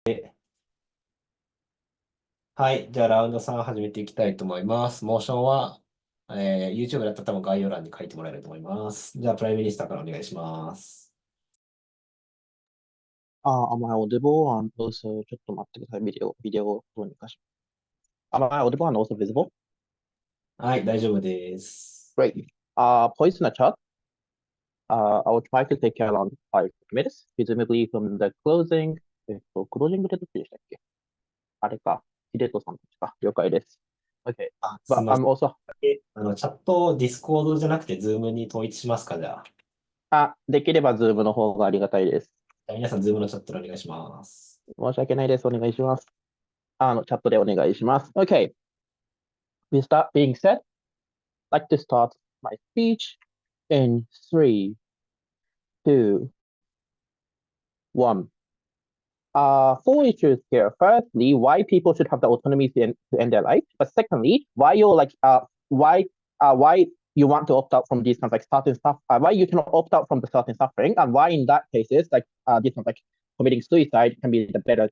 はい。じゃあ、ラウンド3始めていきたいと思います。モーションは、YouTube だったら多分概要欄に書いてもらえると思います。じゃあ、プライムミニスターからお願いします。Am I audible? And also, ちょっと待ってください。ビデオをどうにかします。Am I audible and also visible? はい、大丈夫です。Great. Poison a chat. I will try to take around 5 minutes, presumably from the closing. クロージングってどっちでしたっけ？あれか。ヒデトさんたちか。了解です。Okay. すみ But ませ I'm ん。also, チャットをディスコードじゃなくて、ズームに統一しますか、じゃあ。できればズームの方がありがたいです。じゃあ皆さん、ズームのチャットでお願いします。申し訳ないです。お願いします。チャットでお願いします。Okay. With that being said, I'd like to start my speech in 3, 2, 1. 4 issues here. Firstly, why people should have the autonomy to end their life. But secondly, why you want to opt out from these kinds of like certain stuff. Why you cannot opt out from the certain suffering, and why in that cases these kinds of like committing suicide can be the better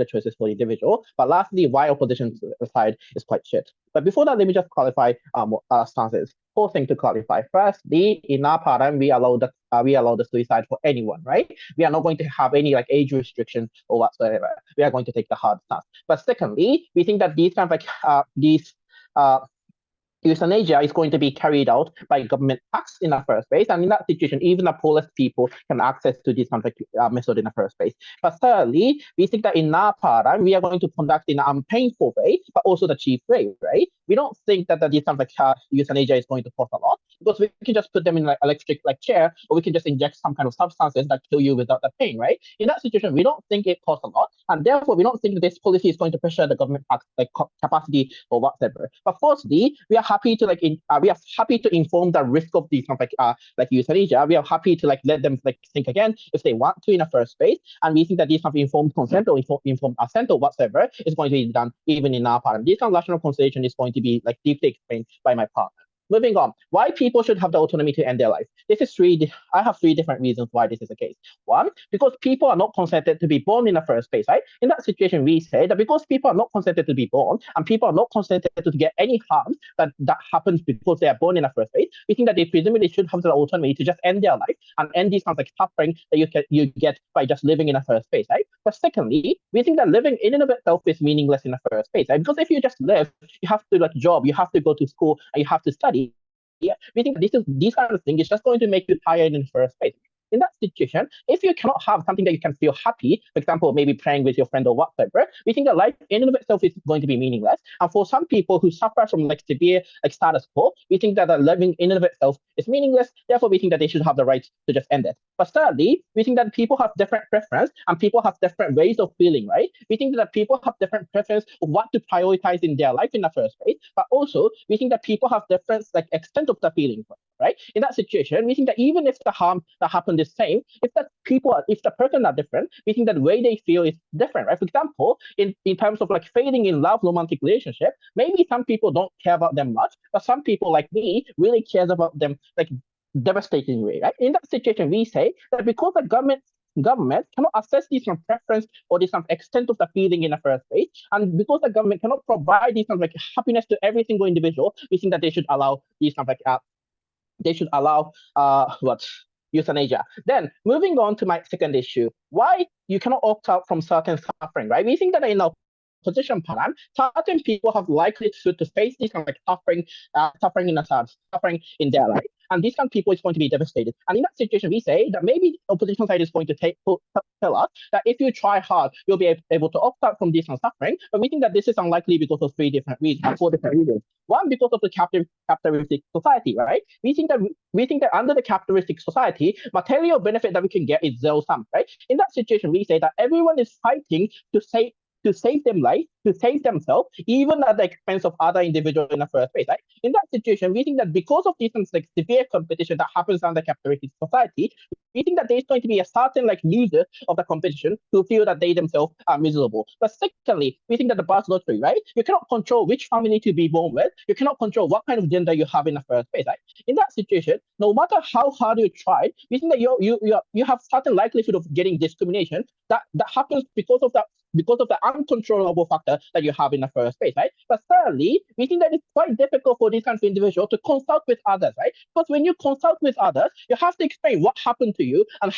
choices for the individual. But lastly, why opposition side is quite shit. But before that, let me just clarify stances. Four things to clarify. Firstly, in our paradigm, we allow the suicide for anyone, right? We are not going to have any like age restrictions or whatsoever. We are going to take the hard stance. But secondly, we think that these kind of like these euthanasia is going to be carried out by government tax in the first place. And in that situation, even the poorest people can access to this kind of method in the first place. But thirdly, we think that in our paradigm, we are going to conduct in an unpainful way, but also the cheap way, right? We don't think that this kind of euthanasia is going to cost a lot because we can just put them in like electric like chair, or we can just inject some kind of substances that kill you without the pain, right? In that situation, we don't think it costs a lot, and therefore we don't think that this policy is going to pressure the government like capacity or whatever. But fourthly, we are happy to inform the risk of these like euthanasia. We are happy to like let them like think again if they want to in the first place, and we think that this kind of informed consent or informed assent or whatever is going to be done even in our part. This kind of rational consideration is going to be like deeply explained by my partner. Moving on, why people should have the autonomy to end their life. I have three different reasons why this is the case. One, because people are not consented to be born in the first place, right? In that situation, we say that because people are not consented to be born and people are not consented to get any harm that happens because they are born in the first place, we think that they presumably should have the autonomy to just end their life and end these kinds of like suffering that you get by just living in the first place, right? But secondly, we think that living in and of itself is meaningless in the first place, right? Because if you just live, you have to like job, you have to go to school, and you have to study. Yeah, we think these kind of things is just going to make you tired in the first place. In that situation, if you cannot have something that you can feel happy, for example, maybe playing with your friend or whatever, we think that life in and of itself is going to be meaningless. And for some people who suffer from like severe like status quo, we think that living in and of itself is meaningless. Therefore, we think that they should have the right to just end it. But thirdly, we think that people have different preference and people have different ways of feeling, right? We think that people have different preference of what to prioritize in their life in the first place. But also, we think that people have different like extent of the feeling, right? In that situation, we think that even if the harm that happened is same, if the person are different, we think that the way they feel is different, right? For example, in terms of like failing in love, romantic relationship, maybe some people don't care about them much, but some people like me really cares about them like devastating way, right? In that situation, we say that because the government cannot assess this some preference or this some extent of the feeling in the first place, and because the government cannot provide this some like happiness to every single individual, we think that they should allow these some like they should allow what euthanasia. Then moving on to my second issue, why you cannot opt out from certain suffering, right? We think that in our position paradigm, certain people have likely to face this kind of like suffering in their life. And these kind of people is going to be devastated. And in that situation, we say that maybe the opposition side is going to tell us that if you try hard, you'll be able to opt out from this kind of suffering. But we think that this is unlikely because of four different reasons. One, because of the capitalistic society, right? We think that under the capitalistic society, material benefit that we can get is zero sum, right? In that situation, we say that everyone is fighting to save them life, to save themselves, even at the expense of other individuals in the first place, right? In that situation, we think that because of this like severe competition that happens under capitalistic society, we think that there's going to be a certain like loser of the competition who feel that they themselves are miserable. But secondly, we think that the birth lottery, right? You cannot control which family to be born with. You cannot control what kind of gender you have in the first place, right? In that situation, no matter how hard you try, we think that you have certain likelihood of getting discrimination that happens because of that because of the uncontrollable factor that you have in the first place, right? But thirdly, we think that it's quite difficult for this kind of individual to consult with others, right? Because when you consult with others, you have to explain what happened to you and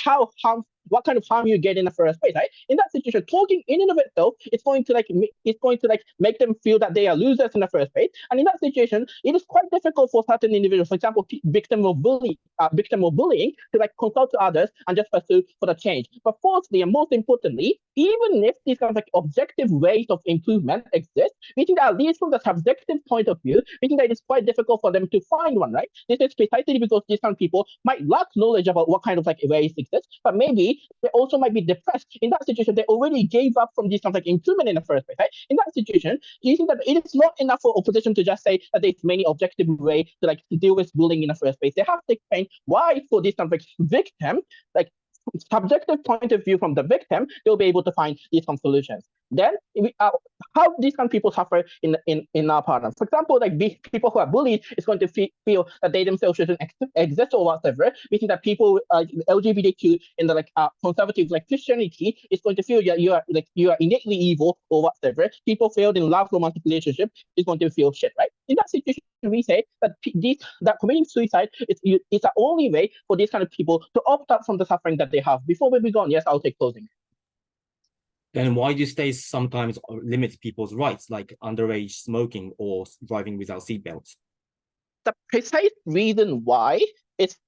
what kind of harm you get in the first place, right? In that situation, talking in and of itself, it's going to make them feel that they are losers in the first place. And in that situation, it is quite difficult for certain individuals, for example, victim of bullying, to like consult to others and just pursue for the change. But fourthly, and most importantly, even if these kind of like objective ways of improvement exist, we think that at least from the subjective point of view, we think that it's quite difficult for them to find one, right? This is precisely because these kind of people might lack knowledge about what kind of like ways exist, but maybe they also might be depressed. In that situation, they already gave up from this kind of like improvement in the first place, right? In that situation, do you think that it is not enough for opposition to just say that there's many objective ways to like to deal with bullying in the first place? They have to explain why for this kind of like victim, like subjective point of view from the victim, they'll be able to find these some solutions. Then how these kind of people suffer in our paradigm. For example, like people who are bullied is going to feel that they themselves shouldn't exist or whatever. We think that people LGBTQ in the like conservative like Christianity is going to feel that you are innately evil or whatever. People failed in love romantic relationship is going to feel shit, right? In that situation, we say that that committing suicide is the only way for these kind of people to opt out from the suffering that they have. Before we begin, yes, I'll take closing. Then why do states sometimes limit people's rights, like underage smoking or driving without seatbelts? The precise reason why is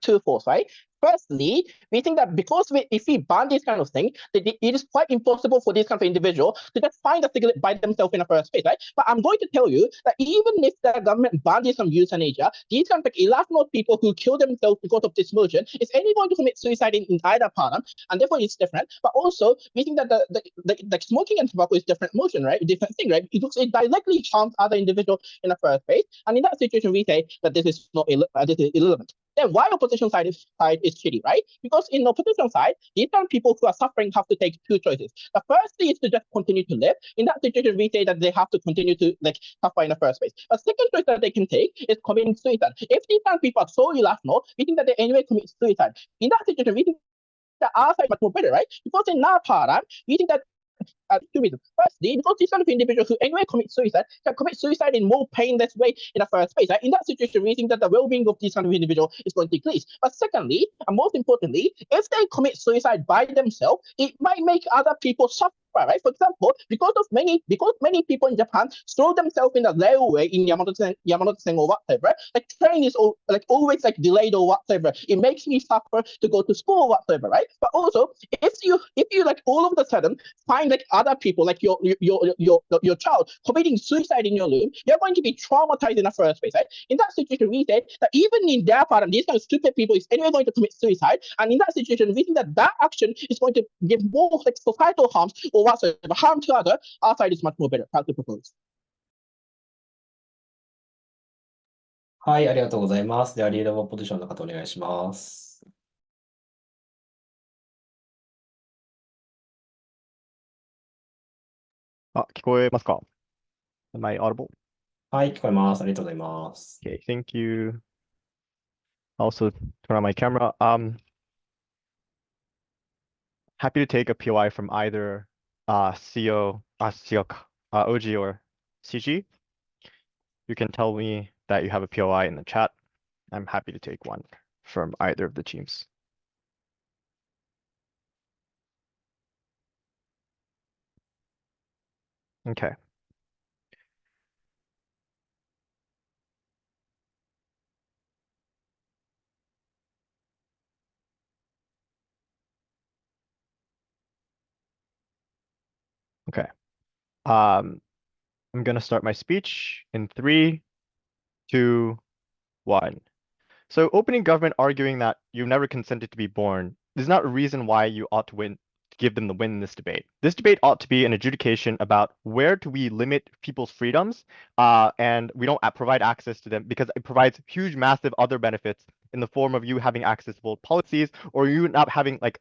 twofold, right? Firstly, we think that because if we ban this kind of thing, it is quite impossible for this kind of individual to just find a cigarette by themselves in the first place, right? But I'm going to tell you that even if the government banned this from euthanasia, these kind of like irrational people who kill themselves because of this motion is only going to commit suicide in either paradigm, and therefore it's different. But also, we think that the smoking and tobacco is different motion, right? Different thing, right? Because it directly harms other individuals in the first place, and in that situation, we say that this is not this is irrelevant. Then why opposition side is shitty, right? Because in opposition side, these are people who are suffering have to take two choices. The first is to just continue to live. In that situation, we say that they have to continue to like suffer in the first place. The second choice that they can take is committing suicide. If these kind of people are so irrational, we think that they anyway commit suicide. In that situation, we think that our side is much more better, right? Because in our paradigm, we think that two reasons. Firstly, because these kind of individuals who anyway commit suicide can commit suicide in more painless way in the first place. Right? In that situation, we think that the well-being of these kind of individuals is going to decrease. But secondly, and most importantly, if they commit suicide by themselves, it might make other people suffer. Right? For example, because many people in Japan throw themselves in the railway in Yamanote-sen or whatever, like train is always like delayed or whatever. It makes me suffer to go to school or whatever, right? But also, if you like all of a sudden find like other people like your child committing suicide in your room, you're going to be traumatized in the first place, right? In that situation, we say that even in their paradigm, these kind of stupid people is anyway going to commit suicide, and in that situation, we think that action is going to give more like societal harms or whatsoever harm to others. Our side is much more better. How to propose. はい、ありがとうございます。では、リーダーオポジションの方お願いします。聞こえますか? Am I audible? はい、聞こえます。ありがとうございます。Okay, thank you. Also, turn on my camera. Happy to take a POI from either OG or CG. You can tell me that you have a POI in the chat. I'm happy to take one from either of the teams. Okay. Okay. I'm going to start my speech in 3, 2, 1. So opening government arguing that you've never consented to be born is not a reason why you ought to win, to give them the win in this debate. This debate ought to be an adjudication about where do we limit people's freedoms, and we don't provide access to them because it provides huge, massive other benefits in the form of you having access to both policies or you not having like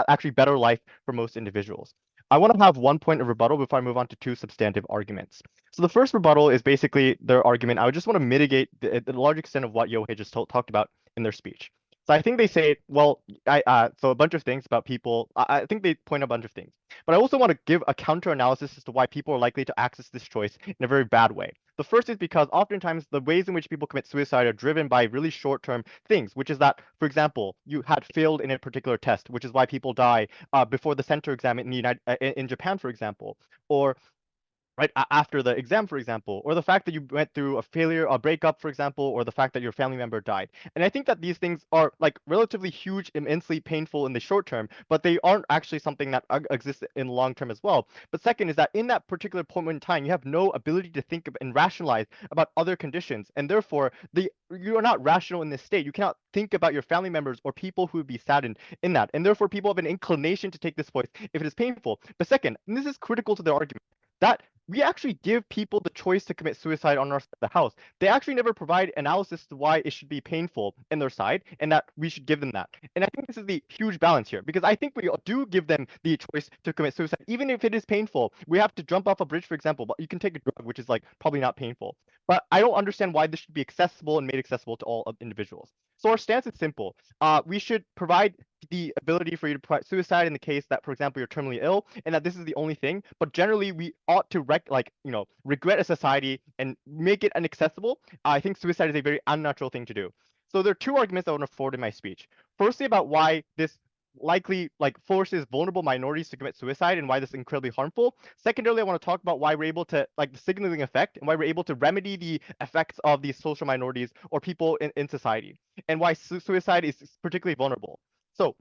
actually better life for most individuals. I want to have one point of rebuttal before I move on to two substantive arguments. So the first rebuttal is basically their argument. I would just want to mitigate the large extent of what Yohei just talked about in their speech. So I think they say, well, so a bunch of things about people. I think they point a bunch of things, but I also want to give a counter analysis as to why people are likely to access this choice in a very bad way. The first is because oftentimes the ways in which people commit suicide are driven by really short-term things, which is that, for example, you had failed in a particular test, which is why people die before the center exam in in Japan, for example, or right after the exam, for example, or the fact that you went through a failure, a breakup, for example, or the fact that your family member died. And I think that these things are like relatively huge, immensely painful in the short term, but they aren't actually something that exists in the long term as well. But second is that in that particular point in time, you have no ability to think of and rationalize about other conditions, and therefore you are not rational in this state. You cannot think about your family members or people who would be saddened in that, and therefore people have an inclination to take this voice if it is painful. But second, and this is critical to the argument, that we actually give people the choice to commit suicide on our side of the house. They actually never provide analysis to why it should be painful in their side and that we should give them that. And I think this is the huge balance here, because I think we do give them the choice to commit suicide. Even if it is painful, we have to jump off a bridge, for example, but you can take a drug, which is like probably not painful. But I don't understand why this should be accessible and made accessible to all individuals. So our stance is simple. We should provide the ability for you to provide suicide in the case that, for example, you're terminally ill, and that this is the only thing. But generally, we ought to regret a society and make it inaccessible. I think suicide is a very unnatural thing to do. So there are two arguments I want to forward in my speech. Firstly, about why this likely forces vulnerable minorities to commit suicide and why this is incredibly harmful. Secondarily, I want to talk about why we're able to the signaling effect and why we're able to remedy the effects of these social minorities or people in society, and why suicide is particularly vulnerable. So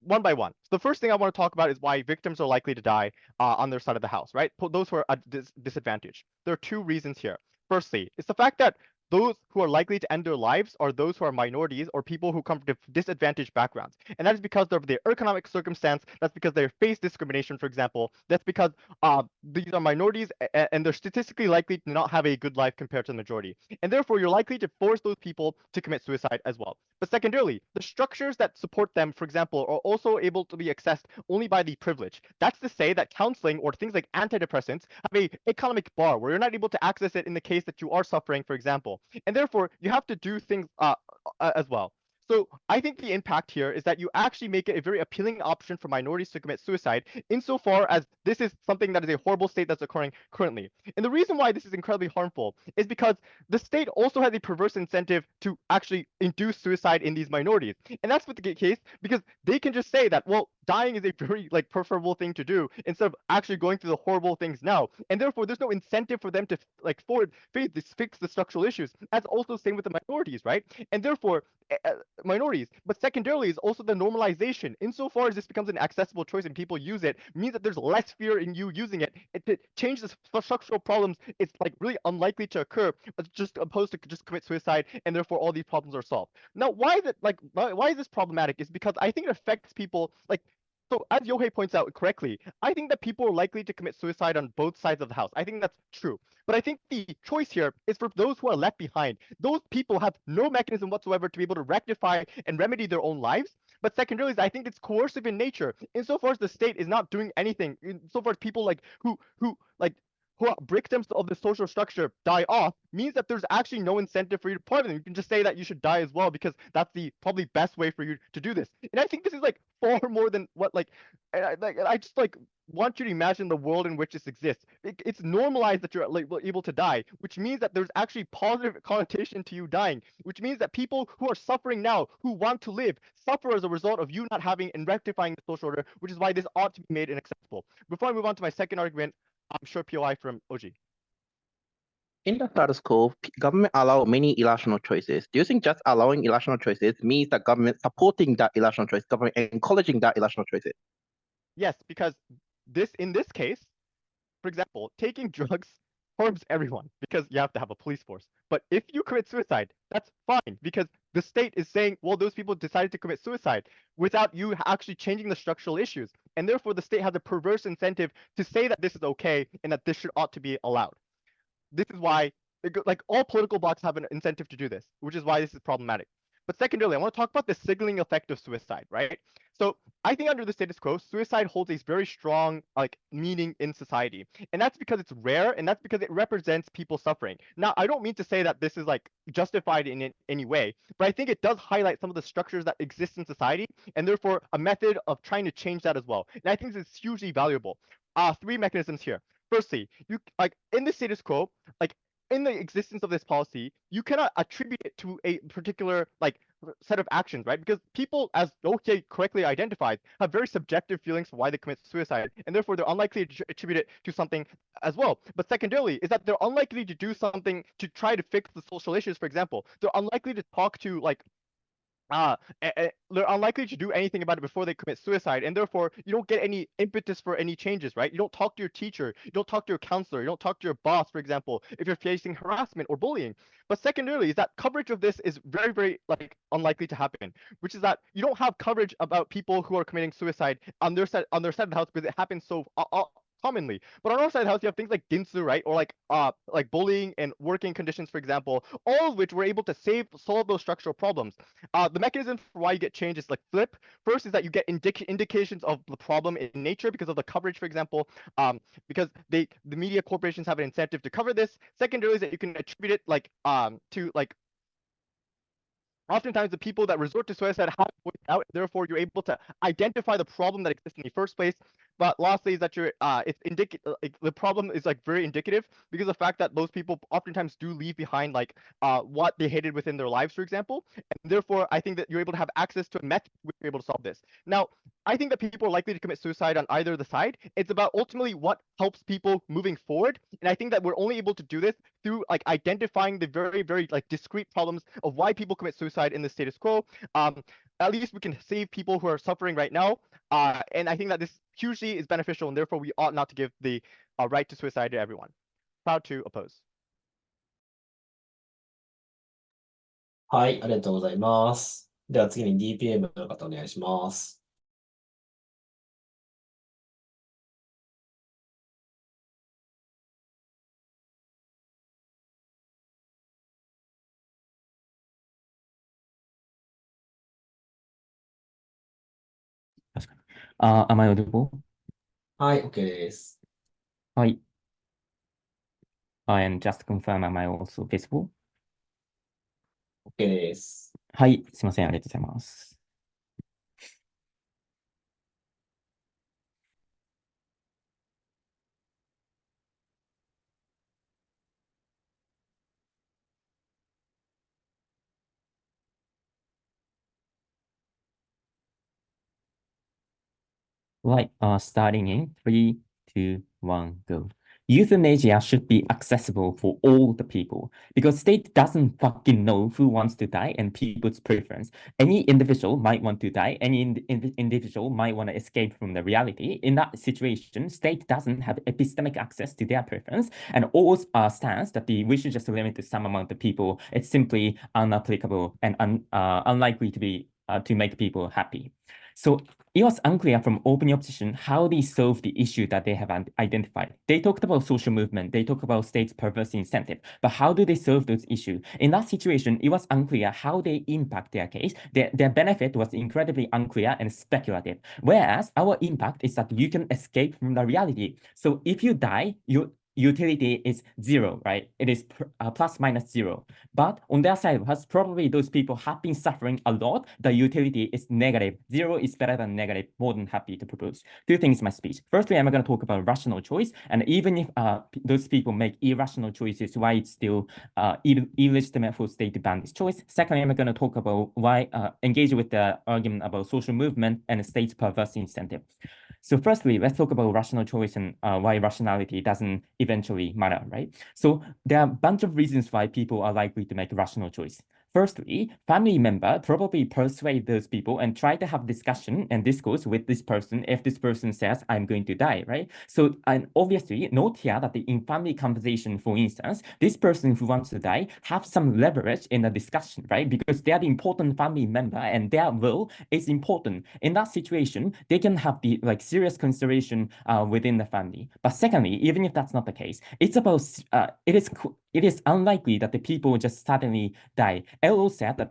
one by one. So the first thing I want to talk about is why victims are likely to die on their side of the house, right? Those who are at disadvantage. There are two reasons here. Firstly, it's the fact that those who are likely to end their lives are those who are minorities or people who come from disadvantaged backgrounds. And that is because of their economic circumstance. That's because they face discrimination, for example. That's because these are minorities and they're statistically likely to not have a good life compared to the majority. And therefore, you're likely to force those people to commit suicide as well. But secondarily, the structures that support them, for example, are also able to be accessed only by the privileged. That's to say that counseling or things like antidepressants have a economic bar where you're not able to access it in the case that you are suffering, for example. And therefore, you have to do things as well. So I think the impact here is that you actually make it a very appealing option for minorities to commit suicide, insofar as this is something that is a horrible state that's occurring currently. And the reason why this is incredibly harmful is because the state also has a perverse incentive to actually induce suicide in these minorities. And that's what the case, because they can just say that, well, dying is a very preferable thing to do instead of actually going through the horrible things now. And therefore, there's no incentive for them to fix the structural issues. That's also the same with the minorities, right? And therefore, minorities. But secondarily is also the normalization. Insofar as this becomes an accessible choice and people use it, means that there's less fear in you using it. And to change the structural problems, it's really unlikely to occur, just opposed to just commit suicide, and therefore all these problems are solved. Now, why is this problematic? Is because I think it affects people so as Yohei points out correctly, I think that people are likely to commit suicide on both sides of the house. I think that's true. But I think the choice here is for those who are left behind. Those people have no mechanism whatsoever to be able to rectify and remedy their own lives. But secondarily, I think it's coercive in nature, insofar as the state is not doing anything. Insofar as people who are victims of the social structure die off, means that there's actually no incentive for you to part of them. You can just say that you should die as well, because that's the probably best way for you to do this. And I think this is far more than what I just want you to imagine the world in which this exists. It's normalized that you're able to die, which means that there's actually positive connotation to you dying, which means that people who are suffering now, who want to live, suffer as a result of you not having and rectifying the social order, which is why this ought to be made inaccessible. Before I move on to my second argument, I'm sure POI from Oji. In the status quo, government allow many irrational choices. Do you think just allowing irrational choices means that government supporting that irrational choice, government encouraging that irrational choices? Yes, because in this case, for example, taking drugs harms everyone because you have to have a police force. But if you commit suicide, that's fine, because the state is saying, well, those people decided to commit suicide without you actually changing the structural issues. And therefore, the state has a perverse incentive to say that this is okay and that this ought to be allowed. This is why all political blocs have an incentive to do this, which is why this is problematic. But secondarily, I want to talk about the signaling effect of suicide, right? So I think under the status quo, suicide holds a very strong meaning in society. And that's because it's rare, and that's because it represents people suffering. Now, I don't mean to say that this is justified in any way, but I think it does highlight some of the structures that exist in society, and therefore a method of trying to change that as well. And I think this is hugely valuable. Three mechanisms here. Firstly, you in the status quo, in the existence of this policy, you cannot attribute it to a particular set of actions, right? Because people, as Yohei correctly identified, have very subjective feelings for why they commit suicide, and therefore they're unlikely to attribute it to something as well. But secondarily, is that they're unlikely to do something to try to fix the social issues. For example, they're unlikely to talk to they're unlikely to do anything about it before they commit suicide, and therefore you don't get any impetus for any changes, right? You don't talk to your teacher, you don't talk to your counselor, you don't talk to your boss, for example, if you're facing harassment or bullying. But secondarily is that coverage of this is very, very unlikely to happen, which is that you don't have coverage about people who are committing suicide on their side of the house because it happens so commonly. But on our side of the house, you have things like ginsu, right? Or like bullying and working conditions, for example, all of which we're able to solve those structural problems. The mechanism for why you get change is flip. First is that you get indications of the problem in nature because of the coverage, for example, because the media corporations have an incentive to cover this. Secondarily is that you can attribute it to oftentimes the people that resort to suicide have voiced out, therefore you're able to identify the problem that exists in the first place. But lastly is that the problem is very indicative because of the fact that those people oftentimes do leave behind what they hated within their lives, for example. And therefore I think that you're able to have access to a method which you're able to solve this. Now, I think that people are likely to commit suicide on either the side. It's about ultimately what helps people moving forward. And I think that we're only able to do this through identifying the very, very discrete problems of why people commit suicide in the status quo. At least we can save people who are suffering right now. And I think that this hugely is beneficial, and therefore we ought not to give the right to suicide to everyone. Proud to oppose. はい、ありがとうございます。では次に DPM の方お願いします。Am I audible? はい、OK です。Hi. And just to confirm, am I also visible? OK です。はい、すいません、ありがとうございます。Right, starting in 3, 2, 1, go. Euthanasia should be accessible for all the people because state doesn't fucking know who wants to die and people's preference. Any individual might want to die. Any individual might want to escape from the reality. In that situation, state doesn't have epistemic access to their preference, and all stance that we should just limit to some amount of people. It's simply unapplicable and unlikely to make people happy. So it was unclear from opening opposition how they solve the issue that they have identified. They talked about social movement, they talked about state's perverse incentive, but how do they solve those issues? In that situation, it was unclear how they impact their case. Their benefit was incredibly unclear and speculative. Whereas our impact is that you can escape from the reality. So if you die, your utility is 0, right? It is plus minus 0. But on their side, probably those people have been suffering a lot. The utility is negative. 0 is better than negative. More than happy to propose 2 things in my speech. Firstly, I'm going to talk about rational choice. And even if those people make irrational choices, why it's still illegitimate for state to ban this choice. Secondly, I'm going to talk about why engage with the argument about social movement and state's perverse incentive. So firstly, let's talk about rational choice and why rationality doesn't eventually matter, right? So there are a bunch of reasons why people are likely to make rational choice. Firstly, family member probably persuade those people and try to have discussion and discourse with this person if this person says, I'm going to die, right? So and obviously, note here that in family conversation, for instance, this person who wants to die have some leverage in the discussion, right? Because they are the important family member and their will is important. In that situation, they can have the serious consideration within the family. But secondly, even if that's not the case, it's about it is unlikely that the people just suddenly die. LO said that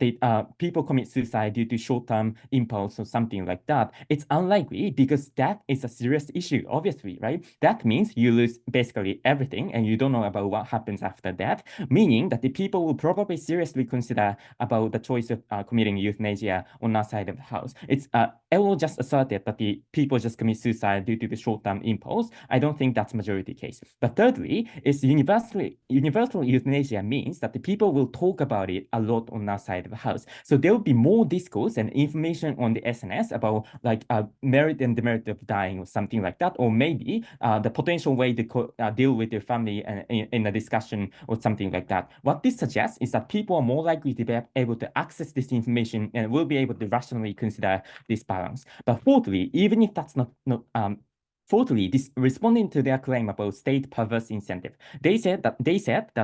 people commit suicide due to short-term impulse or something like that. It's unlikely because that is a serious issue, obviously, right? That means you lose basically everything and you don't know about what happens after that, meaning that the people will probably seriously consider about the choice of committing euthanasia on our side of the house. It's LO just asserted that the people just commit suicide due to the short-term impulse. I don't think that's majority case. But thirdly, is universal euthanasia means that the people will talk about it a lot on our side of the house. So there will be more discourse and information on the SNS about like merit and demerit of dying or something like that, or maybe the potential way to deal with your family in a discussion or something like that. What this suggests is that people are more likely to be able to access this information and will be able to rationally consider this balance. But fourthly, even if that's not fourthly, responding to their claim about state perverse incentive, they said that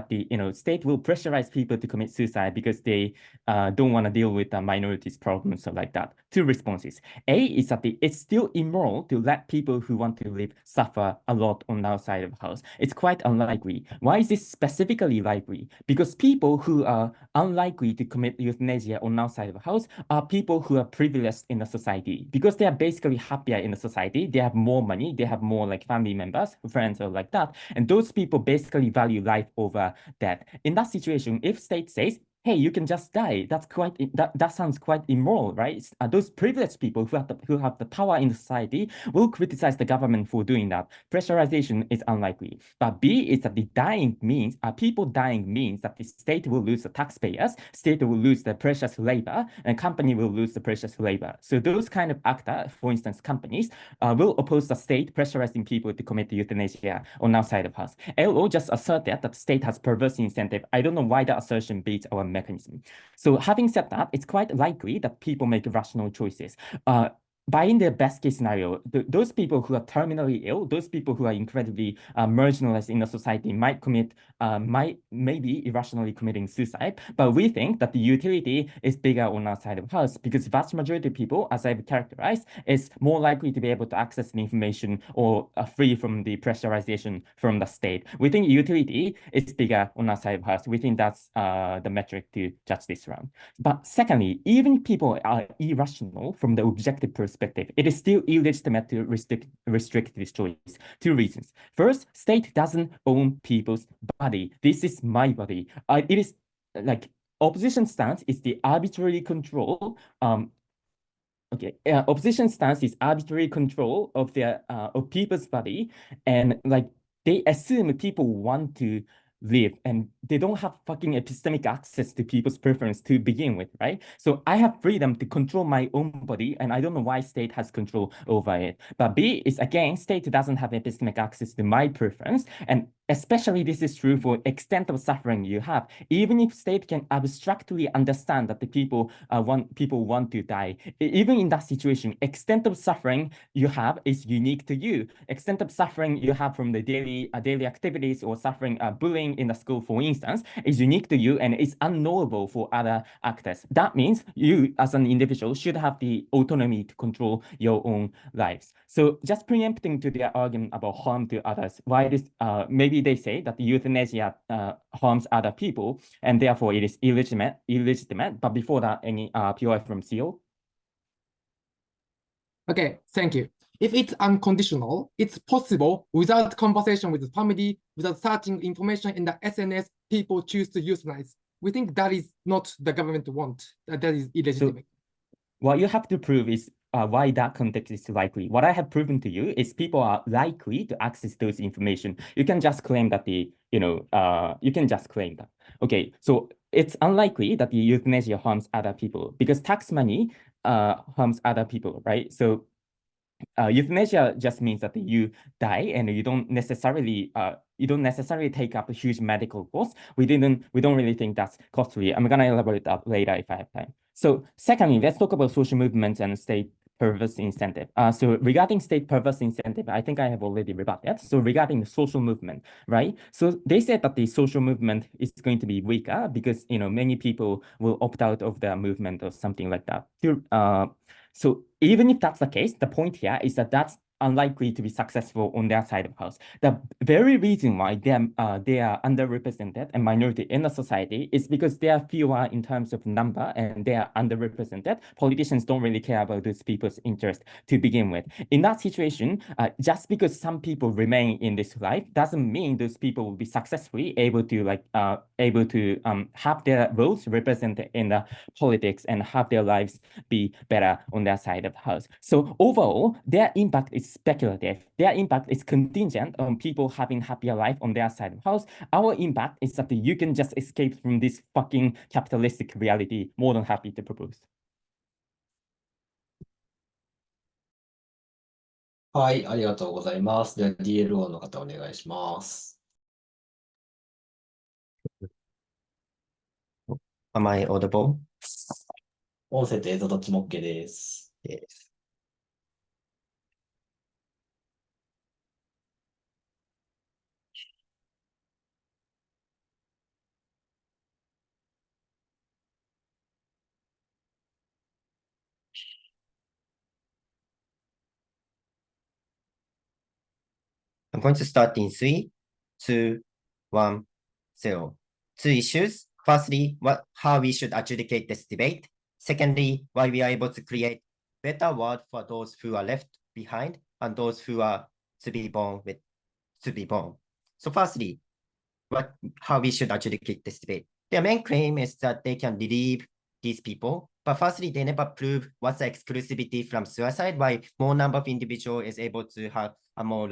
the state will pressurize people to commit suicide because they don't want to deal with the minorities problems or like that. Two responses. A is that it's still immoral to let people who want to live suffer a lot on our side of the house. It's quite unlikely. Why is this specifically likely? Because people who are unlikely to commit euthanasia on our side of the house are people who are privileged in the society because they are basically happier in the society. They have more money. They have more like family members, friends, or like that. And those people basically value life over death. In that situation, if state says, hey, you can just die, that sounds quite immoral, right? Those privileged people who have the power in society will criticize the government for doing that. Pressurization is unlikely. But B is that people dying means that the state will lose the taxpayers, state will lose the precious labor, and company will lose the precious labor. So those kind of actors, for instance, companies, will oppose the state pressurizing people to commit euthanasia on our side of house. LO just asserted that the state has perverse incentive. I don't know why the assertion beats our mechanism. So having said that, it's quite likely that people make rational choices. By in the best case scenario, those people who are terminally ill, those people who are incredibly marginalized in the society might maybe irrationally committing suicide. But we think that the utility is bigger on our side of the house because vast majority of people, as I've characterized, is more likely to be able to access the information or free from the pressurization from the state. We think utility is bigger on our side of the house. We think that's the metric to judge this round. But secondly, even if people are irrational from the objective perspective, it is still illegitimate to restrict this choice. Two reasons. First, state doesn't own people's body. This is my body. It is like opposition stance is the arbitrary control. Opposition stance is arbitrary control of of people's body, and like they assume people want to live and they don't have fucking epistemic access to people's preference to begin with, right? So I have freedom to control my own body and I don't know why state has control over it. But B is again, state doesn't have epistemic access to my preference, and especially this is true for extent of suffering you have. Even if state can abstractly understand that the people want to die, even in that situation, extent of suffering you have is unique to you. Extent of suffering you have from the daily activities or suffering bullying in the school, for instance, is unique to you and is unknowable for other actors. That means you as an individual should have the autonomy to control your own lives. So just preempting to their argument about harm to others, why it is maybe they say that the euthanasia harms other people and therefore it is illegitimate. But before that, any POI from CO? Okay, thank you. If it's unconditional, it's possible without conversation with the family, without searching information in the SNS, people choose to euthanize. We think that is not the government want. That is illegitimate. So what you have to prove is why that context is likely. What I have proven to you is people are likely to access those information. You can just claim that you can just claim that. Okay, so it's unlikely that the euthanasia harms other people because tax money harms other people, right? So euthanasia just means that you die and you don't necessarily take up a huge medical cost. We don't really think that's costly. I'm gonna elaborate that later if I have time. So secondly, let's talk about social movements and state perverse incentive. So regarding state perverse incentive, I think I have already rebutted that. So regarding the social movement, right? So they said that the social movement is going to be weaker because many people will opt out of the movement or something like that. So even if that's the case, the point here is that unlikely to be successful on their side of the house. The very reason why they are underrepresented and minority in the society is because they are fewer in terms of number and they are underrepresented. Politicians don't really care about those people's interest to begin with. In that situation, just because some people remain in this life doesn't mean those people will be successfully able to have their votes represented in the politics and have their lives be better on their side of the house. So overall, their impact is speculative. Their impact is contingent on people having happier life on their side of the house. Our impact is that you can just escape from this fucking capitalistic reality. More than happy to propose. はい、ありがとうございます。では DLO の方お願いします。Am I audible? 音声と映像どっちも OK です。Yes. I'm going to start in 3, 2, 1, 0. 2 issues. Firstly, how we should adjudicate this debate. Secondly, why we are able to create better world for those who are left behind and those who are to be born. So firstly, how we should adjudicate this debate. Their main claim is that they can relieve these people, but firstly, they never prove what's the exclusivity from suicide, why more number of individuals is able to have a more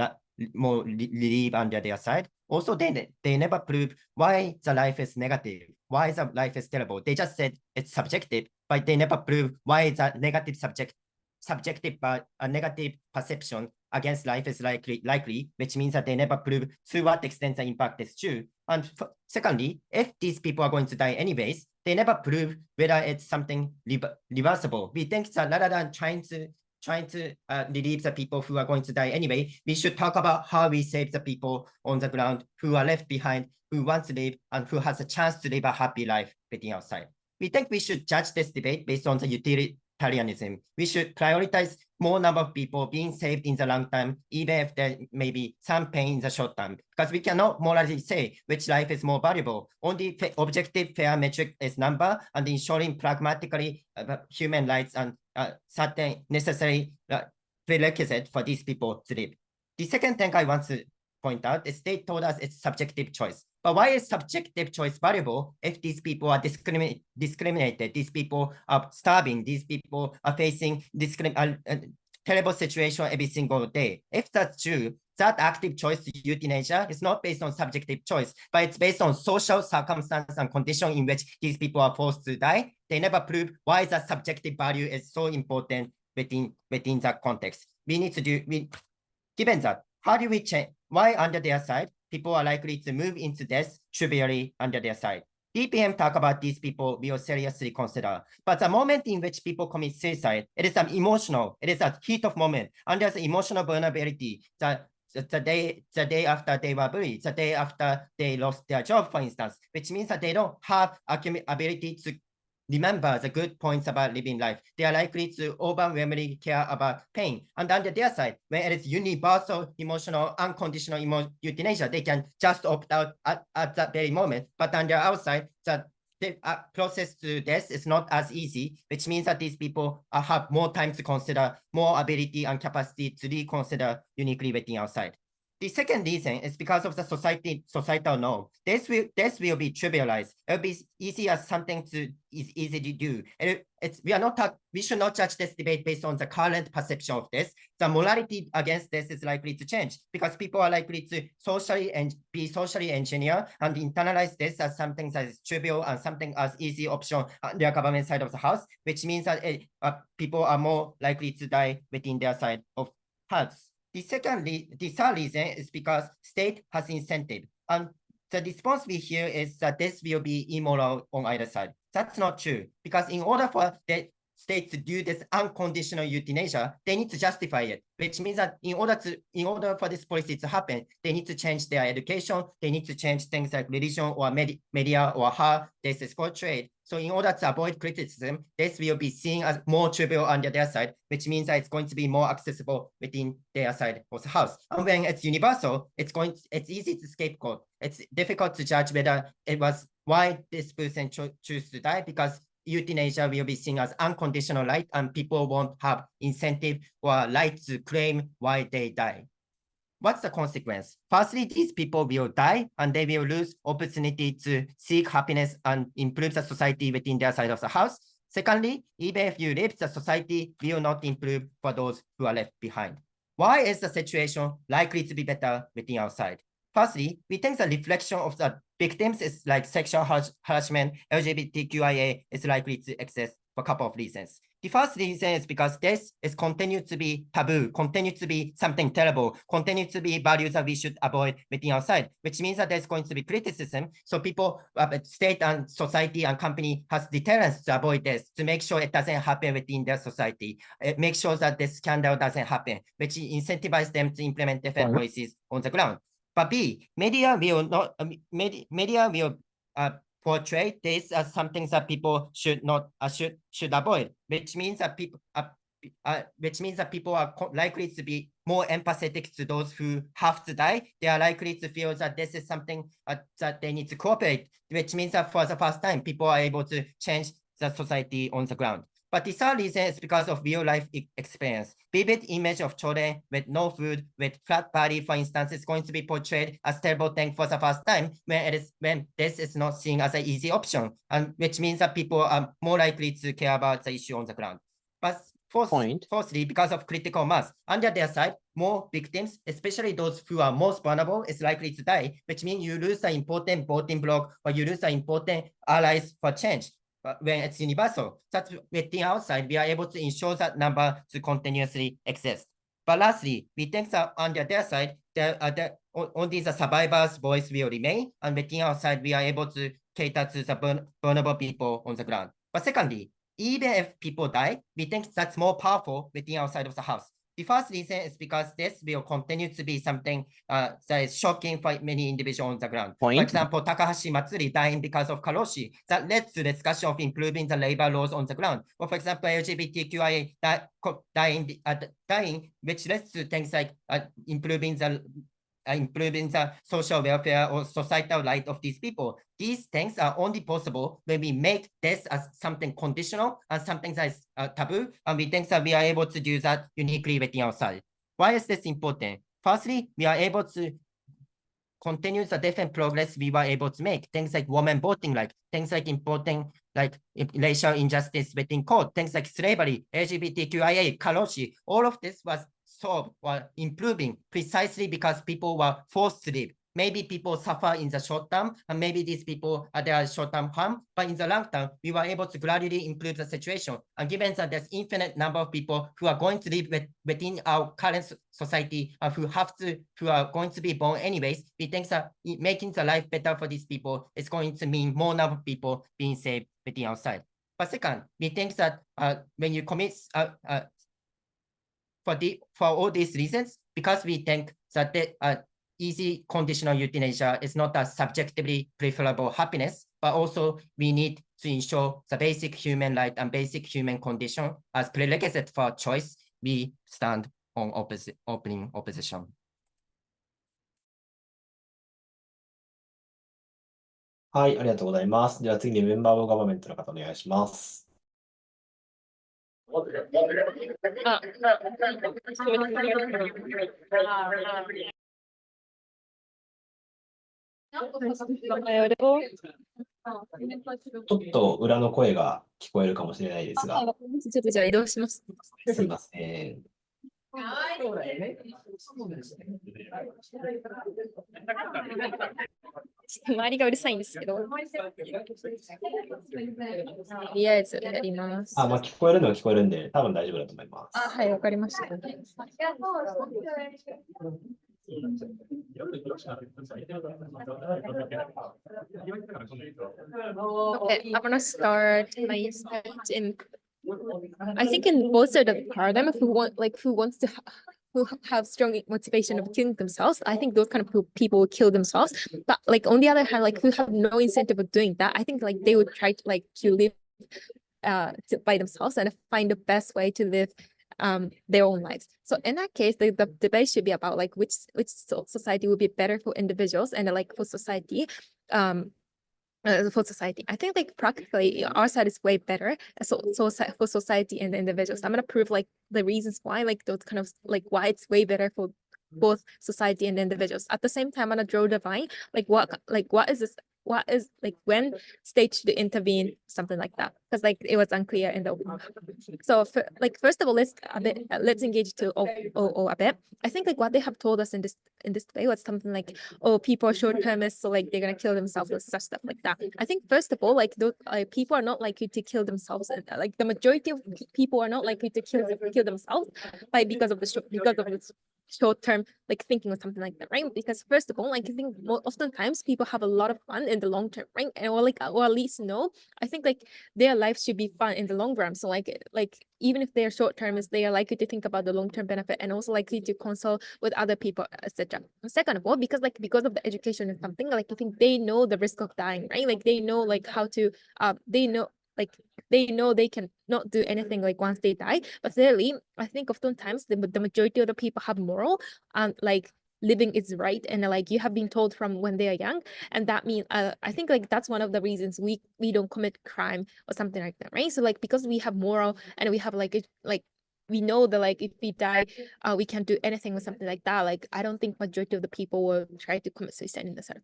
relief under their side. Also, they never prove why the life is negative, why the life is terrible. They just said it's subjective, but they never prove why the negative subjective but a negative perception against life is likely, which means that they never prove to what extent the impact is true. And secondly, if these people are going to die anyways, they never prove whether it's something reversible. We think that rather than trying to relieve the people who are going to die anyway, we should talk about how we save the people on the ground who are left behind, who want to live and who has a chance to live a happy life waiting outside. We think we should judge this debate based on the utilitarianism. We should prioritize more number of people being saved in the long term, even if there may be some pain in the short term, because we cannot morally say which life is more valuable. Only objective fair metric is number, and ensuring pragmatically human rights and certain necessary prerequisite for these people to live. The second thing I want to point out is they told us it's subjective choice. But why is subjective choice valuable if these people are discriminated, these people are starving, these people are facing terrible situation every single day? If that's true, that active choice to euthanasia is not based on subjective choice, but it's based on social circumstance and condition in which these people are forced to die. They never prove why that subjective value is so important within that context. We need to given that, how do we change? Why under their side, people are likely to move into death trivially under their side? DPM talk about these people we will seriously consider. But the moment in which people commit suicide, it is an emotional, it is a heat of moment. Under the emotional vulnerability, the day after they were bullied, the day after they lost their job, for instance, which means that they don't have ability to remember the good points about living life. They are likely to overwhelmingly care about pain. And under their side, when it is universal, emotional, unconditional euthanasia, they can just opt out at that very moment. But on their outside, the process to death is not as easy, which means that these people have more time to consider, more ability and capacity to reconsider uniquely waiting outside. The second reason is because of the societal norm. This will be trivialized. It will be easy as something is easy to do. We should not judge this debate based on the current perception of this. The morality against this is likely to change because people are likely to be socially engineered and internalize this as something that is trivial and something as easy option on their government side of the house, which means that people are more likely to die within their side of house. The third reason is because state has incentive. And the response we hear is that this will be immoral on either side. That's not true, because in order for states to do this unconditional euthanasia, they need to justify it, which means that in order for this policy to happen, they need to change their education, they need to change things like religion or media or how this is portrayed. So in order to avoid criticism, this will be seen as more trivial under their side, which means that it's going to be more accessible within their side of the house. And when it's universal, it's easy to scapegoat. It's difficult to judge whether it was why this person choose to die, because euthanasia will be seen as unconditional right, and people won't have incentive or right to claim why they die. What's the consequence? Firstly, these people will die and they will lose opportunity to seek happiness and improve the society within their side of the house. Secondly, even if you live, the society will not improve for those who are left behind. Why is the situation likely to be better within our side? Firstly, we think the reflection of the victims is like sexual harassment, LGBTQIA is likely to exist for a couple of reasons. The first reason is because this is continued to be taboo, continued to be something terrible, continued to be values that we should avoid within our side, which means that there's going to be criticism. So people, state and society and company has deterrence to avoid this, to make sure it doesn't happen within their society. It makes sure that this scandal doesn't happen, which incentivizes them to implement different policies on the ground. But B, media will portray this as something that people should not should avoid, which means that people are likely to be more empathetic to those who have to die. They are likely to feel that this is something that they need to cooperate, which means that for the first time, people are able to change the society on the ground. But the third reason is because of real life experience. Vivid image of children with no food, with flat body, for instance, is going to be portrayed as terrible thing for the first time when this is not seen as an easy option, and which means that people are more likely to care about the issue on the ground. But fourthly, because of critical mass, under their side, more victims, especially those who are most vulnerable, is likely to die, which means you lose an important voting bloc or you lose an important allies for change. When it's universal, that within our side, we are able to ensure that number to continuously exist. But lastly, we think that under their side, only the survivors' voice will remain, and within our side, we are able to cater to the vulnerable people on the ground. But secondly, even if people die, we think that's more powerful within our side of the house. The first reason is because this will continue to be something that is shocking for many individuals on the ground. For example, Takahashi Matsuri dying because of karoshi, that led to discussion of improving the labor laws on the ground. Or for example, LGBTQIA dying, which led to things like improving the social welfare or societal right of these people. These things are only possible when we make this as something conditional and something that is taboo, and we think that we are able to do that uniquely within our side. Why is this important? Firstly, we are able to continue the different progress we were able to make. Things like women voting, like things like important, like racial injustice within court, things like slavery, LGBTQIA, karoshi, all of this was solved or improving precisely because people were forced to live. Maybe people suffer in the short term, and maybe these people are there short-term harm, but in the long term, we were able to gradually improve the situation. And given that there's infinite number of people who are going to live within our current society, who are going to be born anyways, we think that making the life better for these people is going to mean more number of people being saved within our side. But second, we think that when you commit for all these reasons, because we think that easy conditional euthanasia is not a subjectively preferable happiness, but also we need to ensure the basic human right and basic human condition as prerequisite for choice. We stand on opening opposition. はい、ありがとうございます。では次にメンバーオブガバメントの方お願いします。ちょっと裏の声が聞こえるかもしれないですが。ちょっとじゃあ移動します。すいません。周りがうるさいんですけど。とりあえずやります。まあ聞こえるのは聞こえるんで、多分大丈夫だと思います。はい、わかりました。Okay, I'm gonna start my speech in I think in both side of the paradigm, who wants to who have strong motivation of killing themselves, I think those kind of people will kill themselves. But like on the other hand, like who have no incentive of doing that, I think like they would try to live by themselves and find the best way to live their own lives. So in that case, the debate should be about like which society would be better for individuals and like for society. I think like practically our side is way better. So for society and the individuals, I'm gonna prove like the reasons why, like those kind of like why it's way better for both society and individuals. At the same time, I'm gonna draw the line, like what is this? What is like when state should intervene, something like that, because like it was unclear in the open. So first of all, let's engage to a bit. I think like what they have told us in this way was something like, oh, people are short-termists, so like they're gonna kill themselves or such stuff like that. I think first of all, like those people are not likely to kill themselves, and like the majority of people are not likely to kill themselves because of the short-term like thinking or something like that, right? Because first of all, like I think oftentimes people have a lot of fun in the long term, right? And or at least I think like their life should be fun in the long run. So like even if they're short-termists, they are likely to think about the long-term benefit and also likely to consult with other people, etc. Second of all, because of the education and something, like I think they know the risk of dying, right? Like they know like how to they know they can not do anything like once they die. But thirdly, I think oftentimes the majority of the people have moral and like living is right, and like you have been told from when they are young, and that means I think like that's one of the reasons we don't commit crime or something like that, right? So like because we have moral and we have like we know that like if we die we can't do anything or something like that, like I don't think majority of the people will try to commit suicide in their side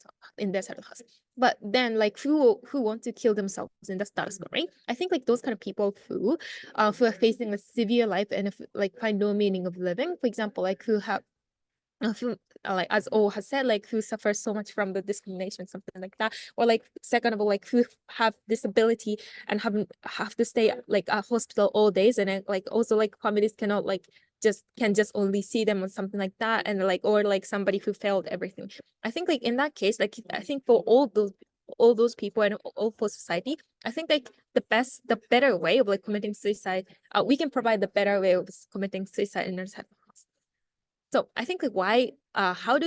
of the house. But then like who want to kill themselves in the status quo, right? I think like those kind of people who are facing a severe life and if, like find no meaning of living, for example, like who have who like as O has said, like who suffers so much from the discrimination, something like that, or like second of all, like who have disability and have to stay like at hospital all days, and then like also like families cannot like can just only see them or something like that, and like or like somebody who failed everything. I think like in that case, like I think for all those people and all for society, I think like the better way of like committing suicide, we can provide the better way of committing suicide in our side. So I think like how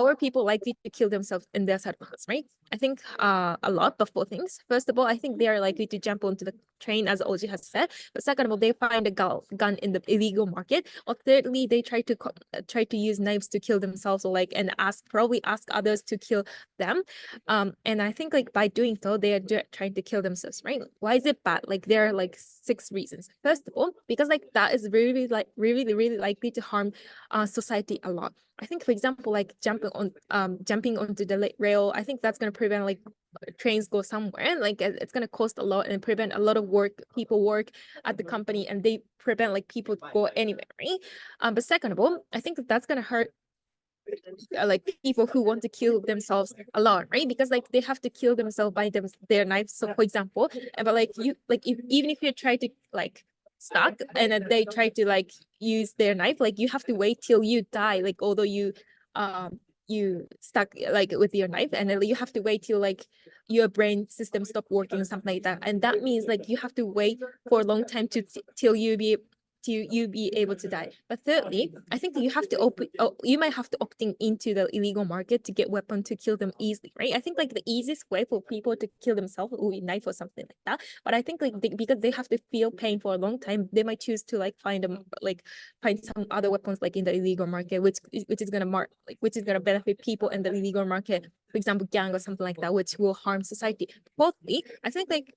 are people likely to kill themselves in their side of the house, right? I think a lot of four things. First of all, I think they are likely to jump onto the train, as Oji has said. But second of all, they find a gun in the illegal market. Or thirdly, they try to use knives to kill themselves, or like and probably ask others to kill them. And I think like by doing so, they are trying to kill themselves, right? Why is it bad? Like there are like 6 reasons. First of all, because like that is really likely to harm society a lot. I think, for example, like jumping onto the rail, I think that's going to prevent like trains go somewhere, and like it's going to cost a lot and prevent a lot of people work at the company, and they prevent like people to go anywhere, right? But second of all, I think that's going to hurt like people who want to kill themselves a lot, right? Because like they have to kill themselves by their knives. So for example, but like you like even if you try to like stuck and then they try to like use their knife, like you have to wait till you die, like although you stuck like with your knife, and then you have to wait till like your brain system stop working or something like that, and that means like you have to wait for a long time till you be able to die. But thirdly, I think you have to you might have to opting into the illegal market to get weapon to kill them easily, right? I think like the easiest way for people to kill themselves would be knife or something like that. But I think like because they have to feel pain for a long time, they might choose to like find some other weapons like in the illegal market, which is gonna benefit people in the illegal market, for example, gang or something like that, which will harm society. Fourthly, I think like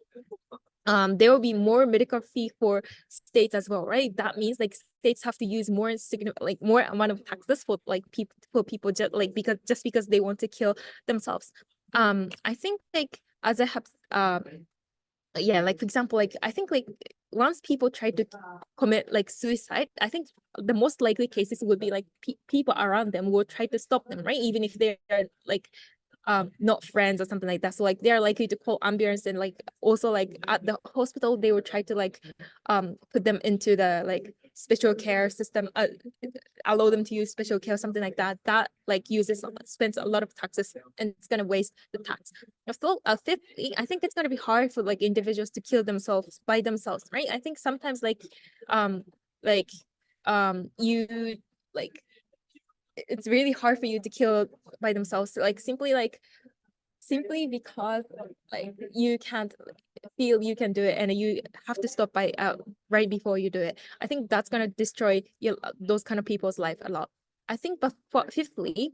there will be more medical fee for states as well, right? That means like states have to use more amount of taxes for like people just because they want to kill themselves. I think like as I have yeah, like for example, like I think like once people try to commit like suicide, I think the most likely cases would be like people around them will try to stop them, right? Even if they're like not friends or something like that. So like they're likely to call ambulance, and like also like at the hospital they will try to like put them into the like special care system, allow them to use special care, something like that, that like spends a lot of taxes and it's going to waste the tax. So, fifthly, I think it's going to be hard for like individuals to kill themselves by themselves, right? I think sometimes you like it's really hard for you to kill by themselves, like simply because like you can't feel you can do it and you have to stop by right before you do it. I think that's going to destroy those kind of people's life a lot. I think, but fifthly,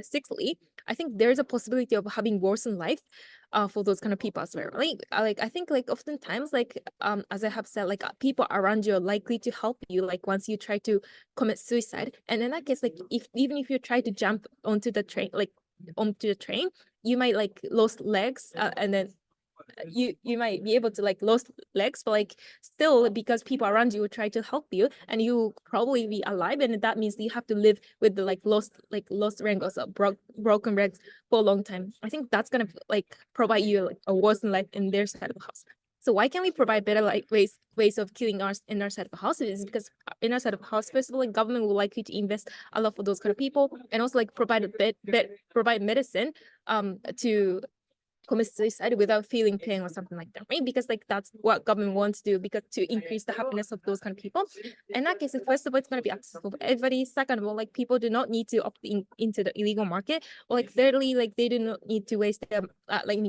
sixthly, I think there's a possibility of having worsened life for those kind of people as well. Like I think like oftentimes as I have said, like people around you are likely to help you like once you try to commit suicide. And in that case, like even if you try to jump onto the train, you might like lose legs and then you might be able to like lose legs, but like still because people around you will try to help you and you probably be alive, and that means you have to live with the like lost wrangles or broken legs for a long time. I think that's gonna like provide you like a worsened life in their side of the house. So why can't we provide better like ways of killing ours in our side of the house? Is because in our side of the house, first of all, like government will likely to invest a lot for those kind of people, and also like provide medicine to commit suicide without feeling pain or something like that, right? Because like that's what government wants to do, because to increase the happiness of those kind of people. In that case, first of all, it's going to be accessible for everybody. Second of all, like people do not need to opt into the illegal market. Or like thirdly, like they do not need to waste their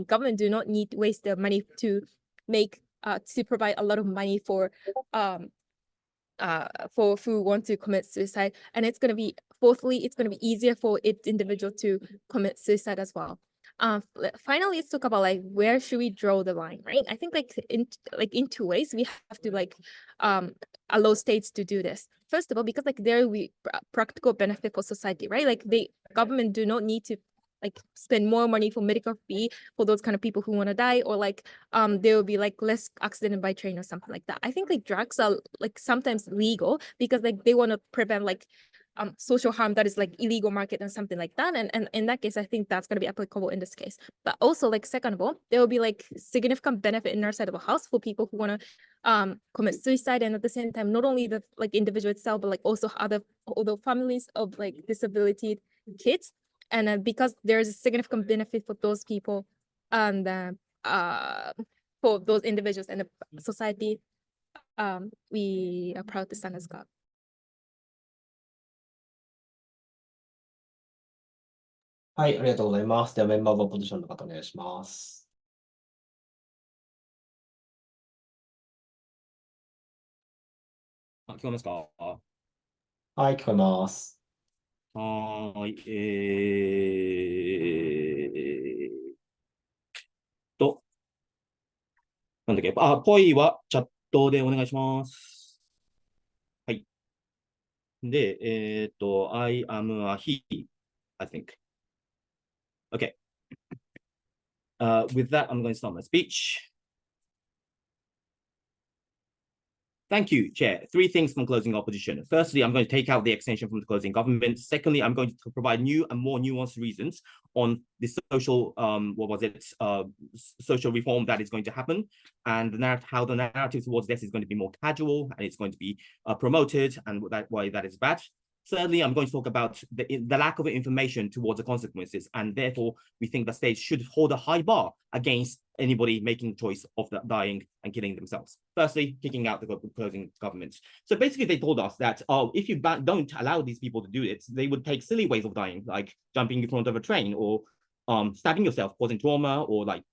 government do not need to waste their money to make to provide a lot of money for who want to commit suicide. And it's going to be fourthly, it's going to be easier for each individual to commit suicide as well. Finally, let's talk about like where should we draw the line, right? I think like in two ways we have to like allow states to do this. First of all, because like there will be practical benefit for society, right? Like government do not need to like spend more money for medical fee for those kind of people who want to die, or like there will be like less accident by train or something like that. I think like drugs are like sometimes legal because like they want to prevent like social harm that is like illegal market and something like that, and in that case I think that's going to be applicable in this case. But also like second of all, there will be like significant benefit in our side of a house for people who want to commit suicide, and at the same time not only the like individual itself, but like also other families of like disability kids. And because there's a significant benefit for those people and for those individuals and the society, we are proud to stand as God. はい、ありがとうございます。ではメンバーオブポジションの方お願いします。聞こえますか？はい、聞こえます。はーい。なんだっけ、ポイはチャットでお願いします。はい。で、I am a he, I think. Okay. With that, I'm going to start my speech. Thank you, Chair. Three things from closing opposition. Firstly, I'm going to take out the extension from the closing government. Secondly, I'm going to provide new and more nuanced reasons on the social, social reform that is going to happen, and how the narrative towards this is going to be more casual and it's going to be promoted, and why that is bad. Thirdly, I'm going to talk about the lack of information towards the consequences, and therefore we think the state should hold a high bar against anybody making the choice of dying and killing themselves. Firstly, kicking out the closing government. So basically they told us that, if you don't allow these people to do it, they would take silly ways of dying, like jumping in front of a train or stabbing yourself, causing trauma, or like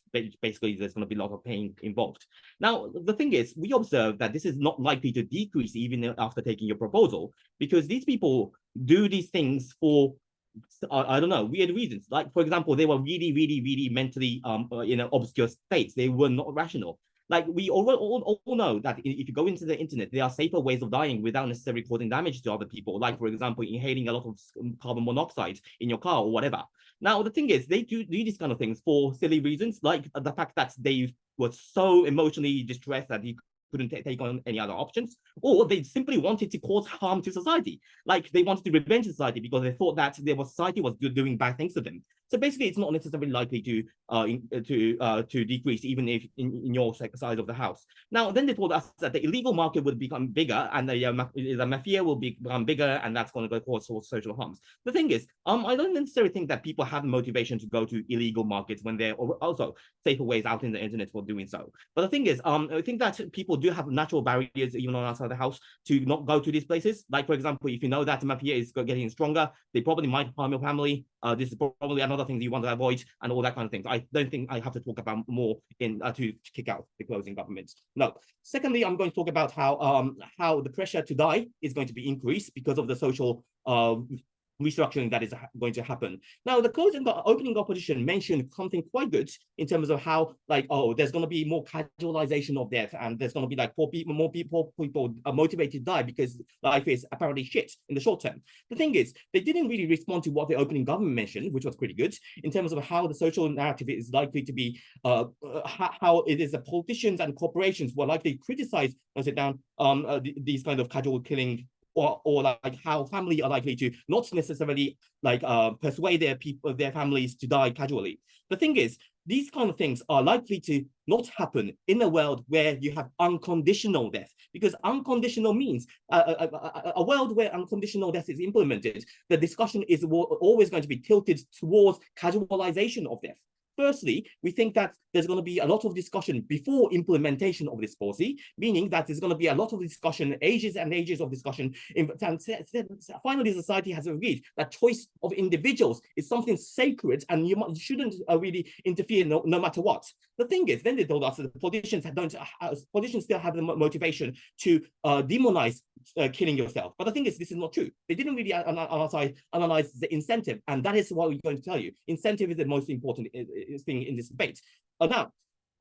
basically there's going to be a lot of pain involved. Now, the thing is, we observe that this is not likely to decrease even after taking your proposal, because these people do these things for, I don't know, weird reasons. Like, for example, they were really mentally in an obscure states. They were not rational. Like, we all know that if you go into the internet, there are safer ways of dying without necessarily causing damage to other people. Like, for example, inhaling a lot of carbon monoxide in your car or whatever. Now, the thing is, they do these kind of things for silly reasons, like the fact that they were so emotionally distressed that you couldn't take on any other options, or they simply wanted to cause harm to society. Like, they wanted to revenge society because they thought that their society was doing bad things to them. So basically, it's not necessarily likely to decrease even if in your size of the house. Now, then they told us that the illegal market would become bigger and the mafia will become bigger, and that's going to cause social harms. The thing is, I don't necessarily think that people have motivation to go to illegal markets when there are also safer ways out in the internet for doing so. But the thing is, I think that people do have natural barriers even on outside the house to not go to these places. Like, for example, if you know that the mafia is getting stronger, they probably might harm your family. This is probably another thing that you want to avoid, and all that kind of things. I don't think I have to talk about more in to kick out the closing government. No. Secondly, I'm going to talk about how the pressure to die is going to be increased because of the social restructuring that is going to happen. Now, the opening opposition mentioned something quite good in terms of how, like, oh, there's going to be more casualization of death, and there's going to be like more people are motivated to die because life is apparently shit in the short term. The thing is, they didn't really respond to what the opening government mentioned, which was pretty good in terms of how the social narrative is likely to be, how it is the politicians and corporations who are likely to criticize, these kind of casual killing. Or like how family are likely to not necessarily like persuade their families to die casually. The thing is, these kind of things are likely to not happen in a world where you have unconditional death, because unconditional means a world where unconditional death is implemented. The discussion is always going to be tilted towards casualization of death. Firstly, we think that there's going to be a lot of discussion before implementation of this policy, meaning that there's going to be a lot of discussion, ages and ages of discussion. And finally, society has agreed that choice of individuals is something sacred, and you shouldn't really interfere no matter what. The thing is, then they told us that the politicians still have the motivation to demonize killing yourself. But the thing is, this is not true. They didn't really analyze the incentive, and that is what we're going to tell you. Incentive is the most important thing in this debate. Now,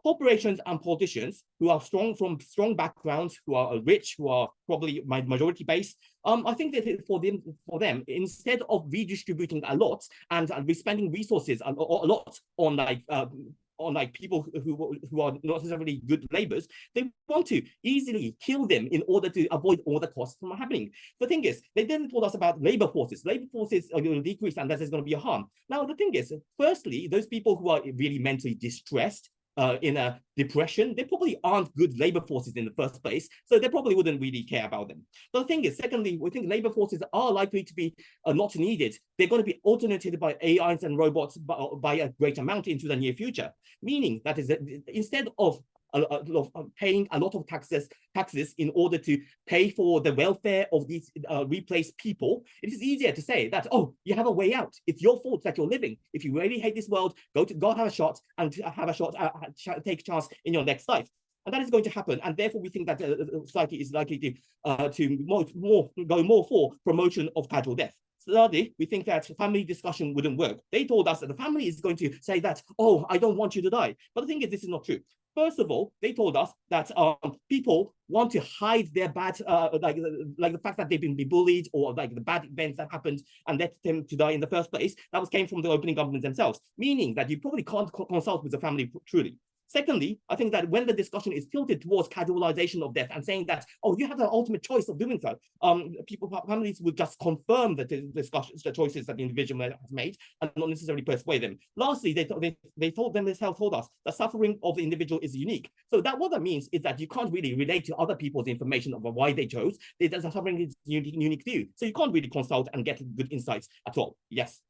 corporations and politicians who are from strong backgrounds, who are rich, who are probably majority based, I think that for them, instead of redistributing a lot and spending resources a lot on like people who are not necessarily good laborers, they want to easily kill them in order to avoid all the costs from happening. The thing is, they then told us about labor forces. Labor forces are going to decrease, and that is going to be a harm. Now, the thing is, firstly, those people who are really mentally distressed, in a depression, they probably aren't good labor forces in the first place, so they probably wouldn't really care about them. But the thing is, secondly, we think labor forces are likely to be not needed. They're going to be alternated by AIs and robots by a great amount into the near future, meaning that is that instead of paying a lot of taxes in order to pay for the welfare of these replaced people, it is easier to say that, oh, you have a way out. It's your fault that you're living. If you really hate this world, go have a shot and take a chance in your next life. And that is going to happen. And therefore, we think that society is likely to go more for promotion of casual death. Thirdly, we think that family discussion wouldn't work. They told us that the family is going to say that, oh, I don't want you to die. But the thing is, this is not true. First of all, they told us that people want to hide their bad, like the fact that they've been bullied, or like the bad events that happened and led them to die in the first place. That came from the opening governments themselves, meaning that you probably can't consult with the family truly. Secondly, I think that when the discussion is tilted towards casualization of death and saying that, oh, you have the ultimate choice of doing so, families would just confirm that the choices that the individual has made and not necessarily persuade them. Lastly, they told us the suffering of the individual is unique. So what that means is that you can't really relate to other people's information about why they chose. The suffering is unique to you. So you can't really consult and get good insights at all. Yes.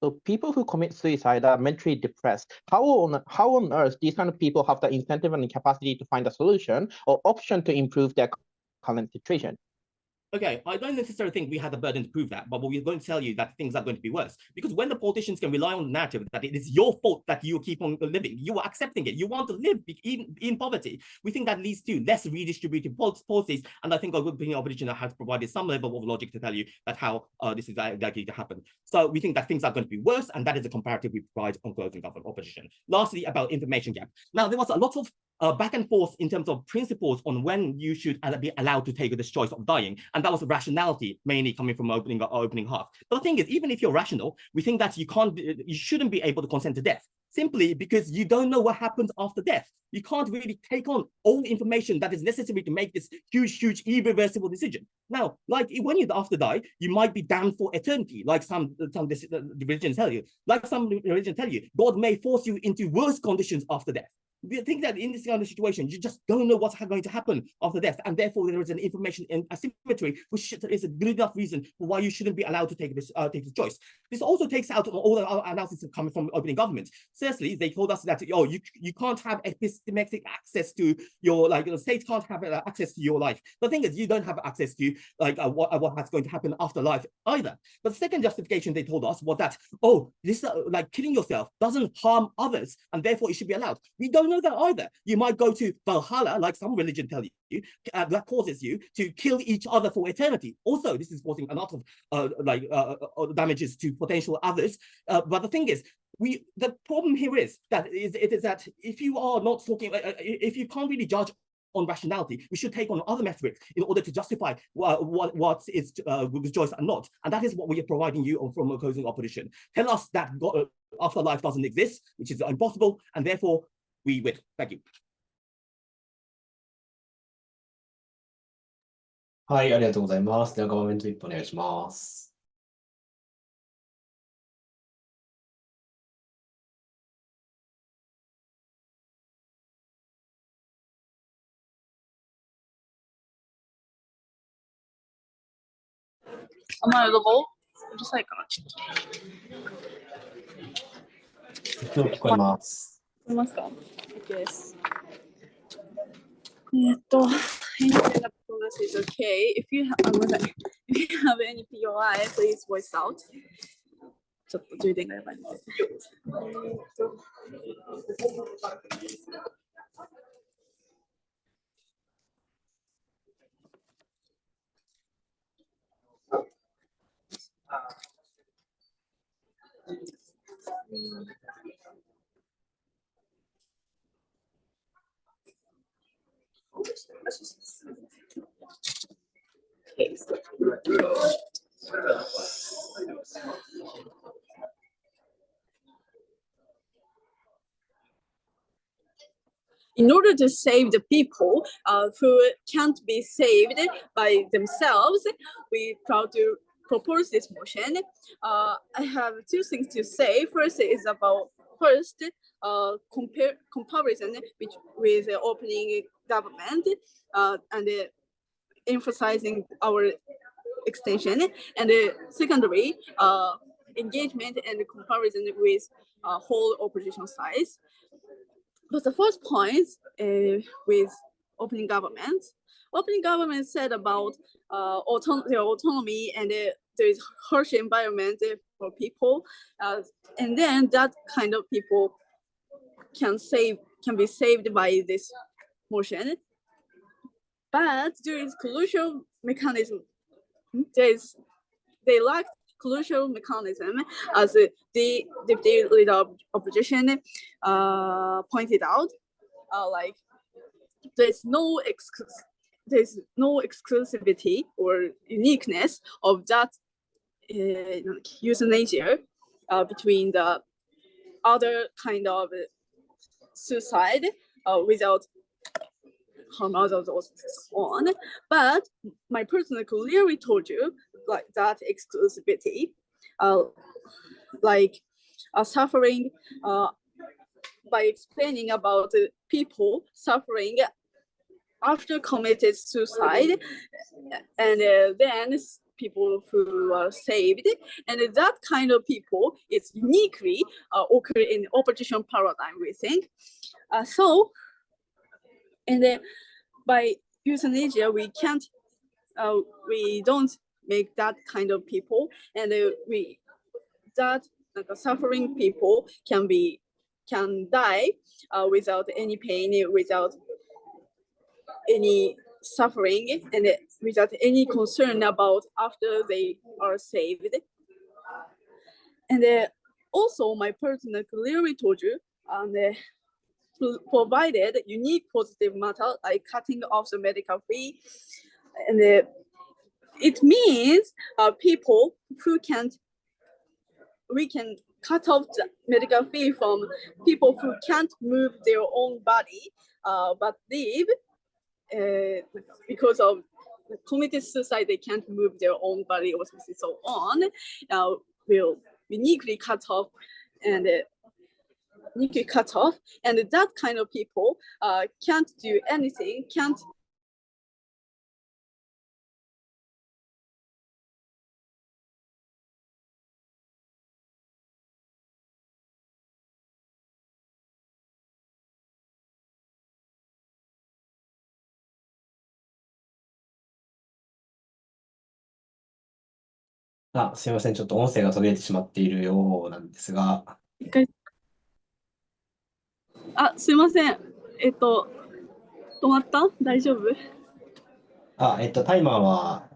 So people who commit suicide are mentally depressed. How on earth these kind of people have the incentive and the capacity to find a solution or option to improve their current situation? Okay, I don't necessarily think we had the burden to prove that, but we're going to tell you that things are going to be worse. Because when the politicians can rely on the narrative that it is your fault that you keep on living, you are accepting it, you want to live in poverty, we think that leads to less redistributive policies. And I think our good opinion opposition has provided some level of logic to tell you that how this is likely to happen. So we think that things are going to be worse, and that is a comparative we provide on closing government opposition. Lastly, about information gap. Now, there was a lot of back and forth in terms of principles on when you should be allowed to take this choice of dying, and that was rationality mainly coming from opening half. But the thing is, even if you're rational, we think that you shouldn't be able to consent to death. simply because you don't know what happens after death. You can't really take on all the information that is necessary to make this huge, irreversible decision. Now, like when you after die, you might be damned for eternity, like some religions tell you. Like some religions tell you, God may force you into worse conditions after death. We think that in this kind of situation, you just don't know what's going to happen after death, and therefore there is an information asymmetry, which is a good enough reason for why you shouldn't be allowed to take this choice. This also takes out all the analysis coming from opening government. Firstly, they told us that you can't have epistemic access to your the state can't have access to your life. The thing is, you don't have access to what's going to happen after life either. But the second justification they told us was that this killing yourself doesn't harm others, and therefore it should be allowed. We don't know that either. You might go to Valhalla, like some religion tell you, that causes you to kill each other for eternity. Also, this is causing a lot of damages to potential others. But the thing is, the problem here is that if you are not talking, if you can't really judge on rationality, we should take on other metrics in order to justify what is good choice and not. And that is what we are providing you from opposing opposition. Tell us that afterlife doesn't exist, which is impossible, and therefore we win. Thank you. はい、ありがとうございます。では、ガバメント1お願いします。Am I audible? うるさいかな、ちょっと。聞こえます。聞こえますか？ OK です。anything that is okay. If you have any POI, please voice out. ちょっと充電がやばいので。In order to save the people who can't be saved by themselves, we try to propose this motion. I have two things to say. First is about comparison with the opening government and emphasizing our extension, and secondary engagement and comparison with whole opposition sides. But the first point with opening government said about their autonomy and there is harsh environment for people, and then that kind of people can be saved by this motion. But there is crucial mechanism. They lack crucial mechanism, as the deputy leader of opposition pointed out. Like there's no exclusivity or uniqueness of that euthanasia between the other kind of suicide without harm others and so on. But my personal clearly told you like that exclusivity, suffering by explaining about the people suffering after committed suicide, and then people who are saved, and that kind of people is uniquely occur in opposition paradigm, we think. And by euthanasia, we don't make that kind of people, and suffering people can die without any pain, without any suffering, and without any concern about after they are saved. And also, my partner clearly told you, provided unique positive matter like cutting off the medical fee, and it means people who we can cut off the medical fee from people who can't move their own body, but live because of committed suicide, they can't move their own body or so on, will uniquely cut off and that kind of people can't do anything, can'tすみません。ちょっと音声が途切れてしまっているようなんですが。すいません。止まった？大丈夫？タイマーは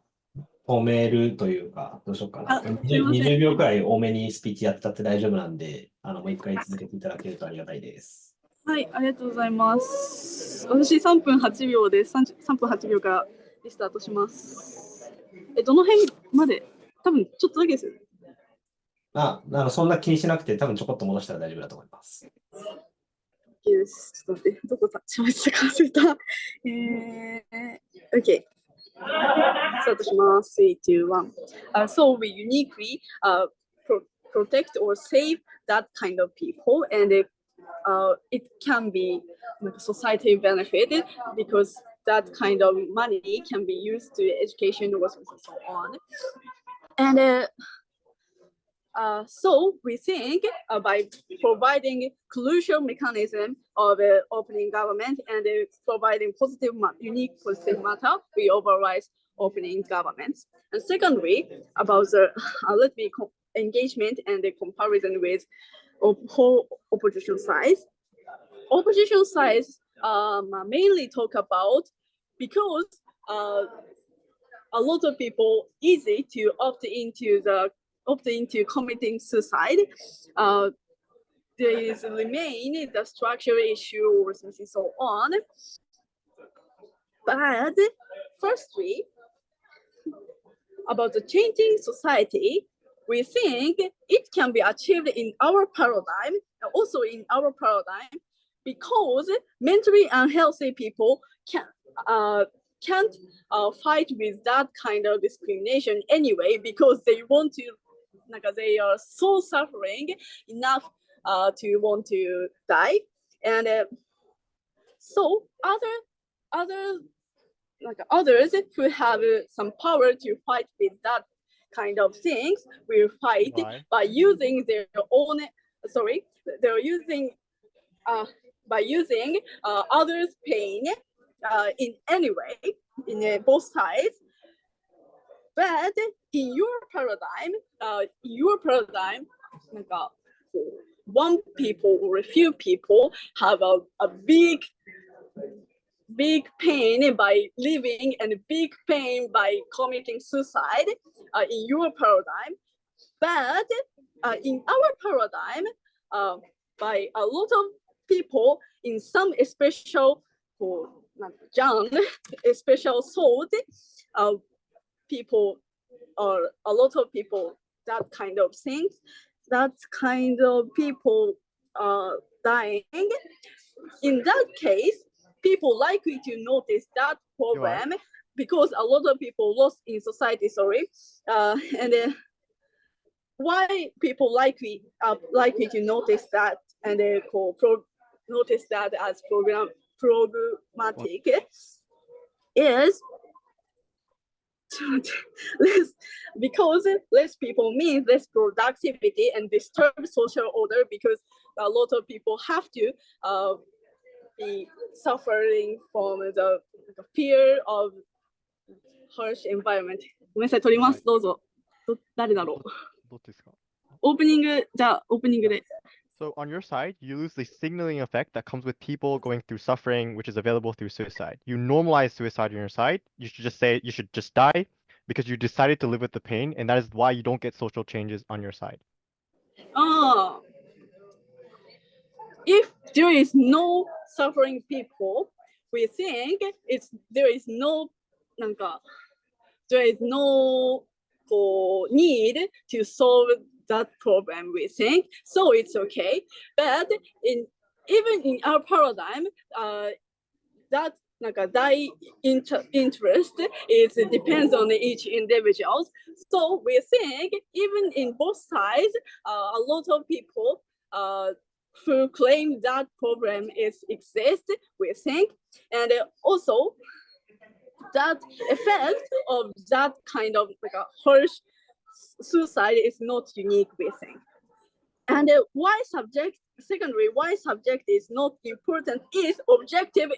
止めるというか、どうしようかな。すいません。20秒くらい多めにスピーチやっちゃって大丈夫なんで、もう一回続けていただけるとありがたいです。はい、ありがとうございます。私3分8秒で3分8秒からリスタートします。どの辺まで？多分ちょっとだけですよね。そんな気にしなくて、多分ちょこっと戻したら大丈夫だと思います。いいです。ちょっと待って、どこしましたか忘れた。OK。スタートします。3, 2, 1. So we uniquely protect or save that kind of people, and it can be society benefited because that kind of money can be used to education or so on. And so we think by providing crucial mechanism of opening government and providing unique positive matter, we override opening governments. And secondly, about the engagement and the comparison with whole opposition sides. Opposition sides mainly talk about because a lot of people easy to opt into committing suicide. There is remain the structural issue or something so on. But firstly, about the changing society, we think it can be achieved in our paradigm, also in our paradigm, because mentally unhealthy people can't fight with that kind of discrimination anyway, because they want to, they are so suffering enough to want to die. And so others who have some power to fight with that kind of things will fight by using their own, they're using by using others' pain in any way, in both sides. But in your paradigm, one people or a few people have a big pain by living and big pain by committing suicide in your paradigm. But in our paradigm, by a lot of people in some special special thought, people or a lot of people, that kind of things, that kind of people dying. In that case, people likely to notice that problem because a lot of people lost in society, and why people likely to notice that and notice that as problematic is because less people means less productivity and disturb social order, because a lot of people have to be suffering from the fear of harsh environment. ごめんなさい、取ります。どうぞ。誰だろう。どうですか？オープニング、じゃあ、オープニングで。So on your side, you lose the signaling effect that comes with people going through suffering, which is available through suicide. You normalize suicide on your side. You should just say you should just die because you decided to live with the pain, and that is why you don't get social changes on your side. If there is no suffering people, we think there is no need to solve that problem, we think. So it's okay. But even in our paradigm, that interest depends on each individual. So we think even in both sides, a lot of people who claim that problem exists, we think, and also that effect of that kind of harsh suicide is not unique, we think. And why subject is not important is objective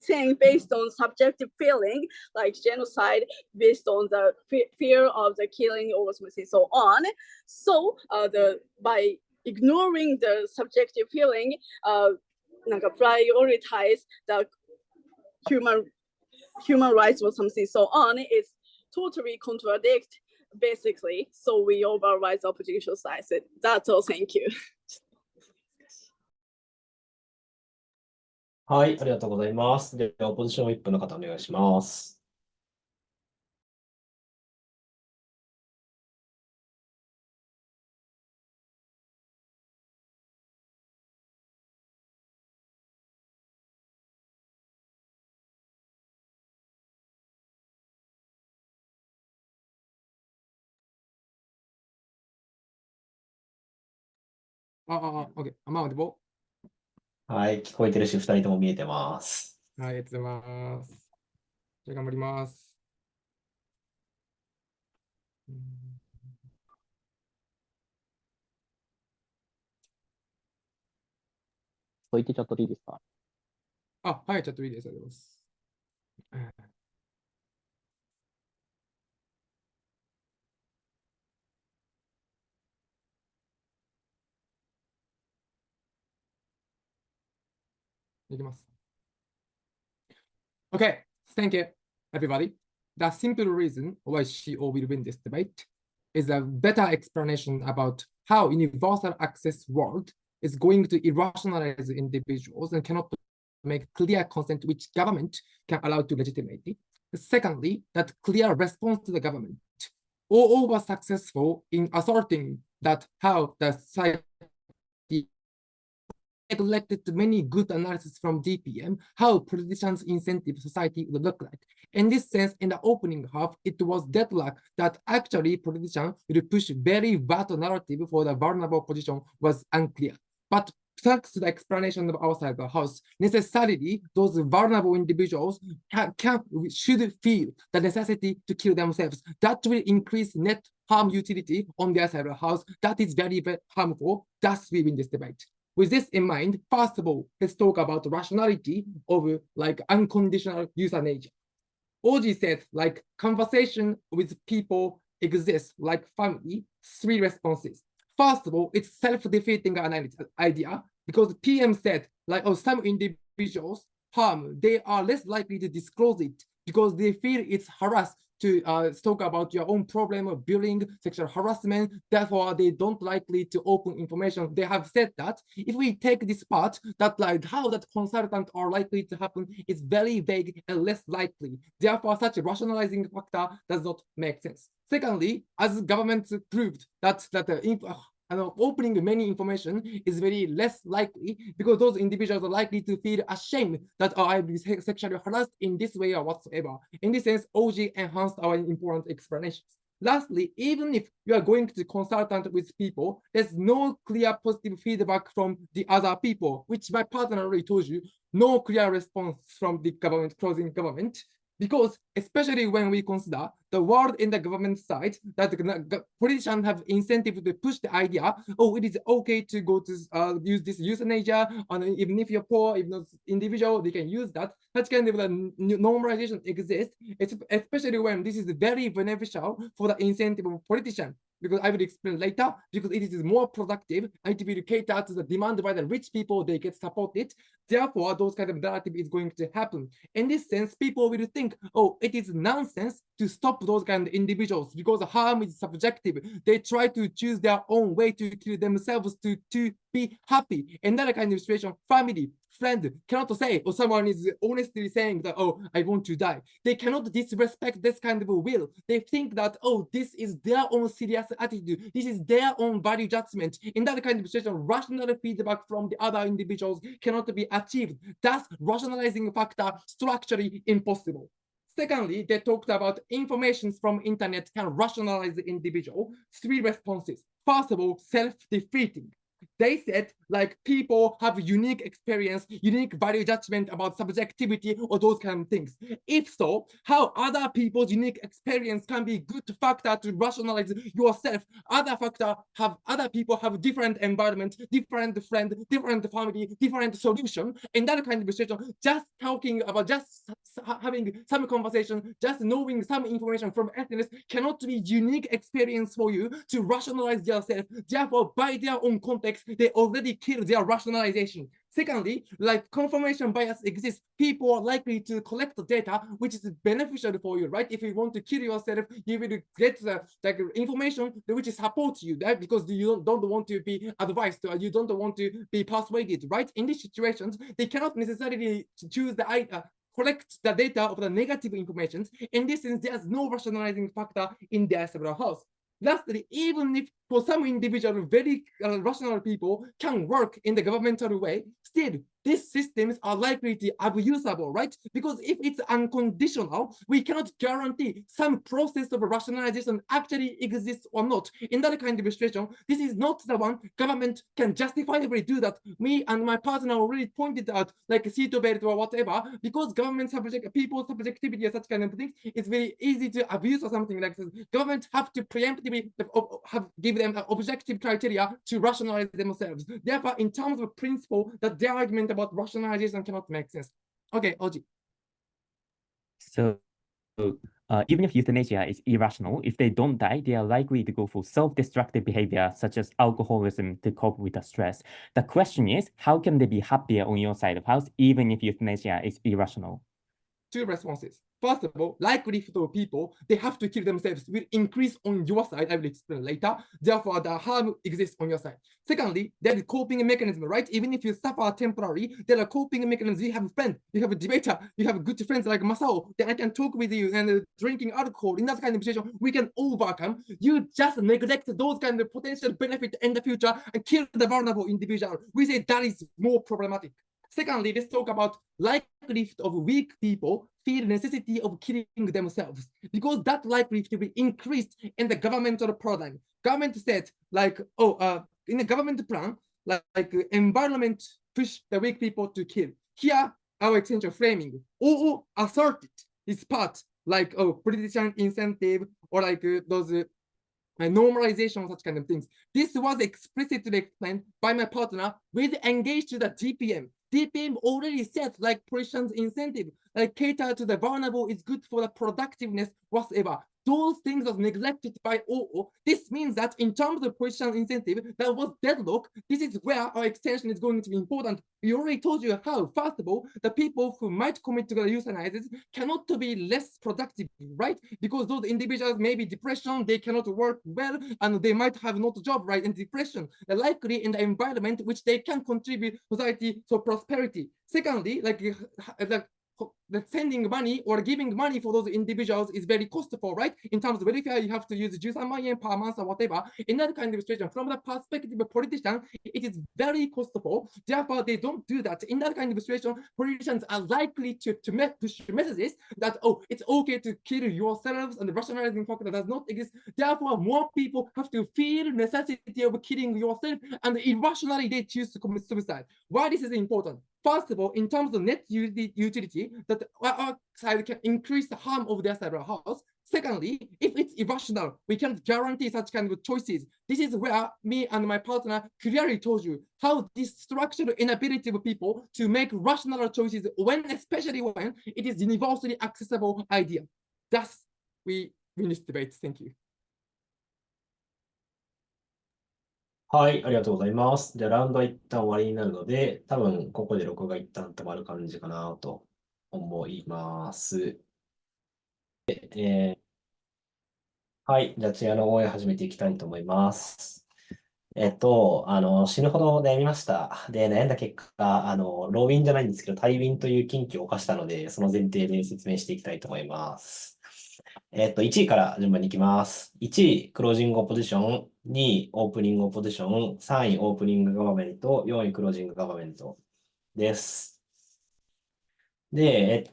thing based on subjective feeling, like genocide based on the fear of the killing or so on. So by ignoring the subjective feeling, prioritize the human rights or something so on, is totally contradict basically. So we override the opposition side. That's all. Thank you. はい、ありがとうございます。では、オポジション1分の方お願いします。OK。I'm audible。はい、聞こえてるし、2人とも見えてます。はい、ありがとうございます。じゃあ頑張ります。そう言ってちょっといいですか？あ、はい、ちょっといいです。ありがとうございます。いきます。Okay, thank you, everybody. The simple reason why CO will win this debate is a better explanation about how universal access world is going to irrationalize individuals and cannot make clear consent which government can allow to legitimately. Secondly, that clear response to the government, all over successful in asserting that how the society neglected many good analysis from DPM, how politicians' incentive society would look like. In this sense, in the opening half, it was deadlock that actually politicians will push very bad narrative for the vulnerable position was unclear. But thanks to the explanation of outside the house, necessarily those vulnerable individuals should feel the necessity to kill themselves. That will increase net harm utility on their side of the house. That is very, very harmful. Thus, we win this debate. With this in mind, first of all, let's talk about the rationality of like unconditional euthanasia. Oji said like conversation with people exists like family, 3 responses. First of all, it's self-defeating idea because PM said like some individuals harm, they are less likely to disclose it because they feel it's harassed to talk about your own problem of bullying, sexual harassment. Therefore, they don't likely to open information. They have said that if we take this part, that like how that consultant are likely to happen is very vague and less likely. Therefore, such a rationalizing factor does not make sense. Secondly, as governments proved that opening many information is very less likely because those individuals are likely to feel ashamed that I will be sexually harassed in this way or whatsoever. In this sense, OG enhanced our important explanations. Lastly, even if you are going to consultant with people, there's no clear positive feedback from the other people, which my partner already told you, no clear response from the government, closing government. Because especially when we consider the world in the government side, that the politicians have incentive to push the idea, oh, it is okay to go to use this euthanasia, and even if you're poor, even if individual, they can use that. Such kind of normalization exists, especially when this is very beneficial for the incentive of politicians. Because I will explain later, because it is more productive, and it will cater to the demand by the rich people, they get supported. Therefore, those kind of narrative is going to happen. In this sense, people will think, oh, it is nonsense to stop those kind of individuals because harm is subjective. They try to choose their own way to kill themselves to be happy. In that kind of situation, family, friend cannot say, or someone is honestly saying that, oh, I want to die. They cannot disrespect this kind of will. They think that, oh, this is their own serious attitude. This is their own value judgment. In that kind of situation, rational feedback from the other individuals cannot be achieved. Thus, rationalizing factor structurally impossible. Secondly, they talked about information from internet can rationalize the individual. 3 responses. First of all, self-defeating. They said like people have unique experience, unique value judgment about subjectivity or those kind of things. If so, how other people's unique experience can be good factor to rationalize yourself. Other people have different environment, different friend, different family, different solution. In that kind of situation, just talking about just having some conversation, just knowing some information from SNS cannot be unique experience for you to rationalize yourself. Therefore, by their own context, they already killed their rationalization. Secondly, like confirmation bias exists, people are likely to collect the data which is beneficial for you, right? If you want to kill yourself, you will get the information which supports you, right? Because you don't want to be advised, or you don't want to be persuaded, right? In these situations, they cannot necessarily choose the collect the data of the negative information. In this sense, there's no rationalizing factor in their cerebral house. Lastly, even if for some individual, very rational people can work in the governmental way, still, these systems are likely to be abusable, right? Because if it's unconditional, we cannot guarantee some process of rationalization actually exists or not. In that kind of situation, this is not the one government can justifiably do that. Me and my partner already pointed out, like a seatbelt or whatever, because government people's subjectivity or such kind of things, it's very easy to abuse or something like this. Government have to preemptively give them objective criteria to rationalize themselves. Therefore, in terms of principle, that their argument about rationalization cannot make sense. Okay, Oji. So even if euthanasia is irrational, if they don't die, they are likely to go for self-destructive behavior such as alcoholism to cope with the stress. The question is, how can they be happier on your side of house even if euthanasia is irrational? 2 responses. First of all, likelihood of people, they have to kill themselves will increase on your side. I will explain later. Therefore, the harm exists on your side. Secondly, there is coping mechanism, right? Even if you suffer temporarily, there are coping mechanisms. You have a friend, you have a debater, you have good friends like Masao, then I can talk with you and drinking alcohol. In that kind of situation, we can overcome. You just neglect those kind of potential benefit in the future and kill the vulnerable individual. We say that is more problematic. Secondly, let's talk about likelihood of weak people feel necessity of killing themselves, because that likelihood will be increased in the governmental paradigm. Government said like, in the government plan, like environment push the weak people to kill. Here, our extension framing, or asserted is part like politician incentive or like those normalization, such kind of things. This was explicitly explained by my partner with engaged to the DPM. DPM already said like politicians incentive, like cater to the vulnerable is good for the productiveness, whatever. Those things are neglected by OO. This means that in terms of politician incentive, that was deadlock. This is where our extension is going to be important. We already told you how, first of all, the people who might commit to the euthanizes cannot be less productive, right? Because those individuals may be depression, they cannot work well, and they might have not a job, right? And depression, they're likely in the environment which they can contribute society for prosperity. Secondly, like sending money or giving money for those individuals is very costful, right? In terms of welfare, you have to use 13 million yen per month or whatever. In that kind of situation, from the perspective of politicians, it is very costful. Therefore, they don't do that. In that kind of situation, politicians are likely to push messages that, oh, it's okay to kill yourselves, and the rationalizing factor does not exist. Therefore, more people have to feel necessity of killing yourself, and irrationally they choose to commit suicide. Why this is important? First of all, in terms of net utility, that our side can increase the harm of their cerebral house. Secondly, if it's irrational, we can't guarantee such kind of choices. This is where me and my partner clearly told you how this structural inability of people to make rational choices, especially when it is universally accessible idea. Thus, we win this debate. Thank you. はい、ありがとうございます。じゃあ、ラウンドは一旦終わりになるので、多分ここで録画一旦止まる感じかなと思います。はい、じゃあ、チアの応援始めていきたいと思います。死ぬほど悩みました。で、悩んだ結果、ローウィンじゃないんですけど、タイウィンという禁忌を犯したので、その前提で説明していきたいと思います。1位から順番に行きます。1位、クロージングオポジション。2位、オープニングオポジション。3位、オープニングガバメント。4位、クロージングガバメントです。で、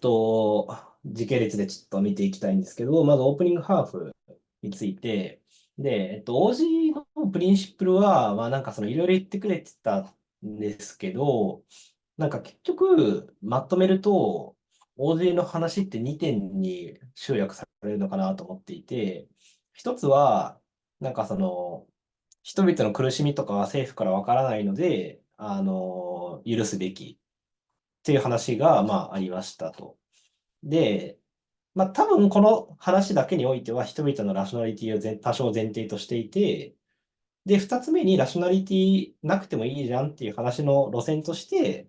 時系列でちょっと見ていきたいんですけど、まずオープニングハーフについて、で、OG のプリンシプルは、まあなんかそのいろいろ言ってくれてたんですけど、なんか結局まとめると、OG の話って2点に集約されるのかなと思っていて、一つは、なんかその、人々の苦しみとかは政府からわからないので、許すべきっていう話が、まあありましたと。で、まあ多分この話だけにおいては人々のラショナリティを多少前提としていて、で、二つ目にラショナリティなくてもいいじゃんっていう話の路線として、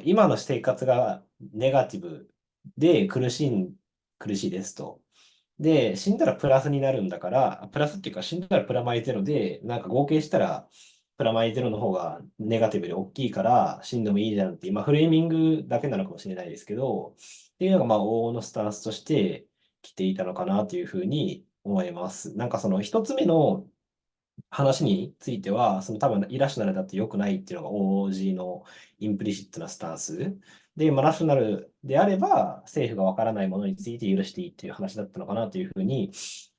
今の生活がネガティブで苦しいですと。で、死んだらプラスになるんだから、プラスっていうか死んだらプラマイゼロで、なんか合計したらプラマイゼロの方がネガティブで大きいから死んでもいいじゃんっていう、まあフレーミングだけなのかもしれないですけど、っていうのがまあ往々のスタンスとして来ていたのかなというふうに思います。なんかその一つ目の話については、多分イラショナルだって良くないっていうのが OG のインプリシットなスタンス。で、まあ、ラショナルであれば、政府がわからないものについて許していいっていう話だったのかなというふうに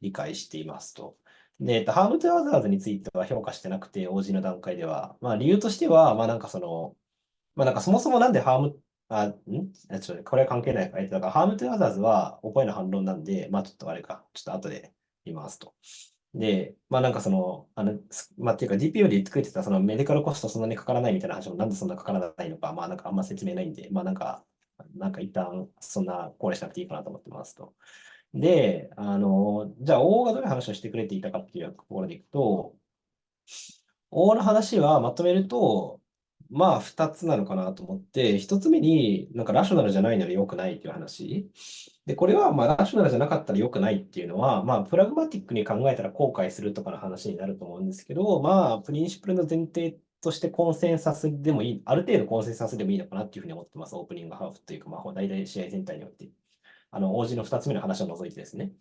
理解していますと。で、ハームトゥアザーズについては評価してなくて、OG の段階では。まあ、理由としては、まあ、なんかまあ、なんかそもそもなんでこれは関係ないか。だから、ハームトゥアザーズは、お声の反論なんで、まあ、ちょっとあれか。ちょっと後で見ますと。で、まあなんかまあっていうか DPO で言ってくれてたメディカルコストそんなにかからないみたいな話もなんでそんなかからないのか、まあなんかあんま説明ないんで、まあなんか一旦そんな考慮しなくていいかなと思ってますと。で、じゃあ大がどういう話をしてくれていたかっていうところでいくと、大の話はまとめると、まあ二つなのかなと思って、一つ目になんかラショナルじゃないので良くないっていう話。で、これはまあラショナルじゃなかったら良くないっていうのは、まあプラグマティックに考えたら後悔するとかの話になると思うんですけど、まあプリンシプルの前提としてコンセンサスでもいい、ある程度コンセンサスでもいいのかなっていうふうに思ってます。オープニングハーフというか、まあ大体試合全体において。OG の二つ目の話を除いてですね。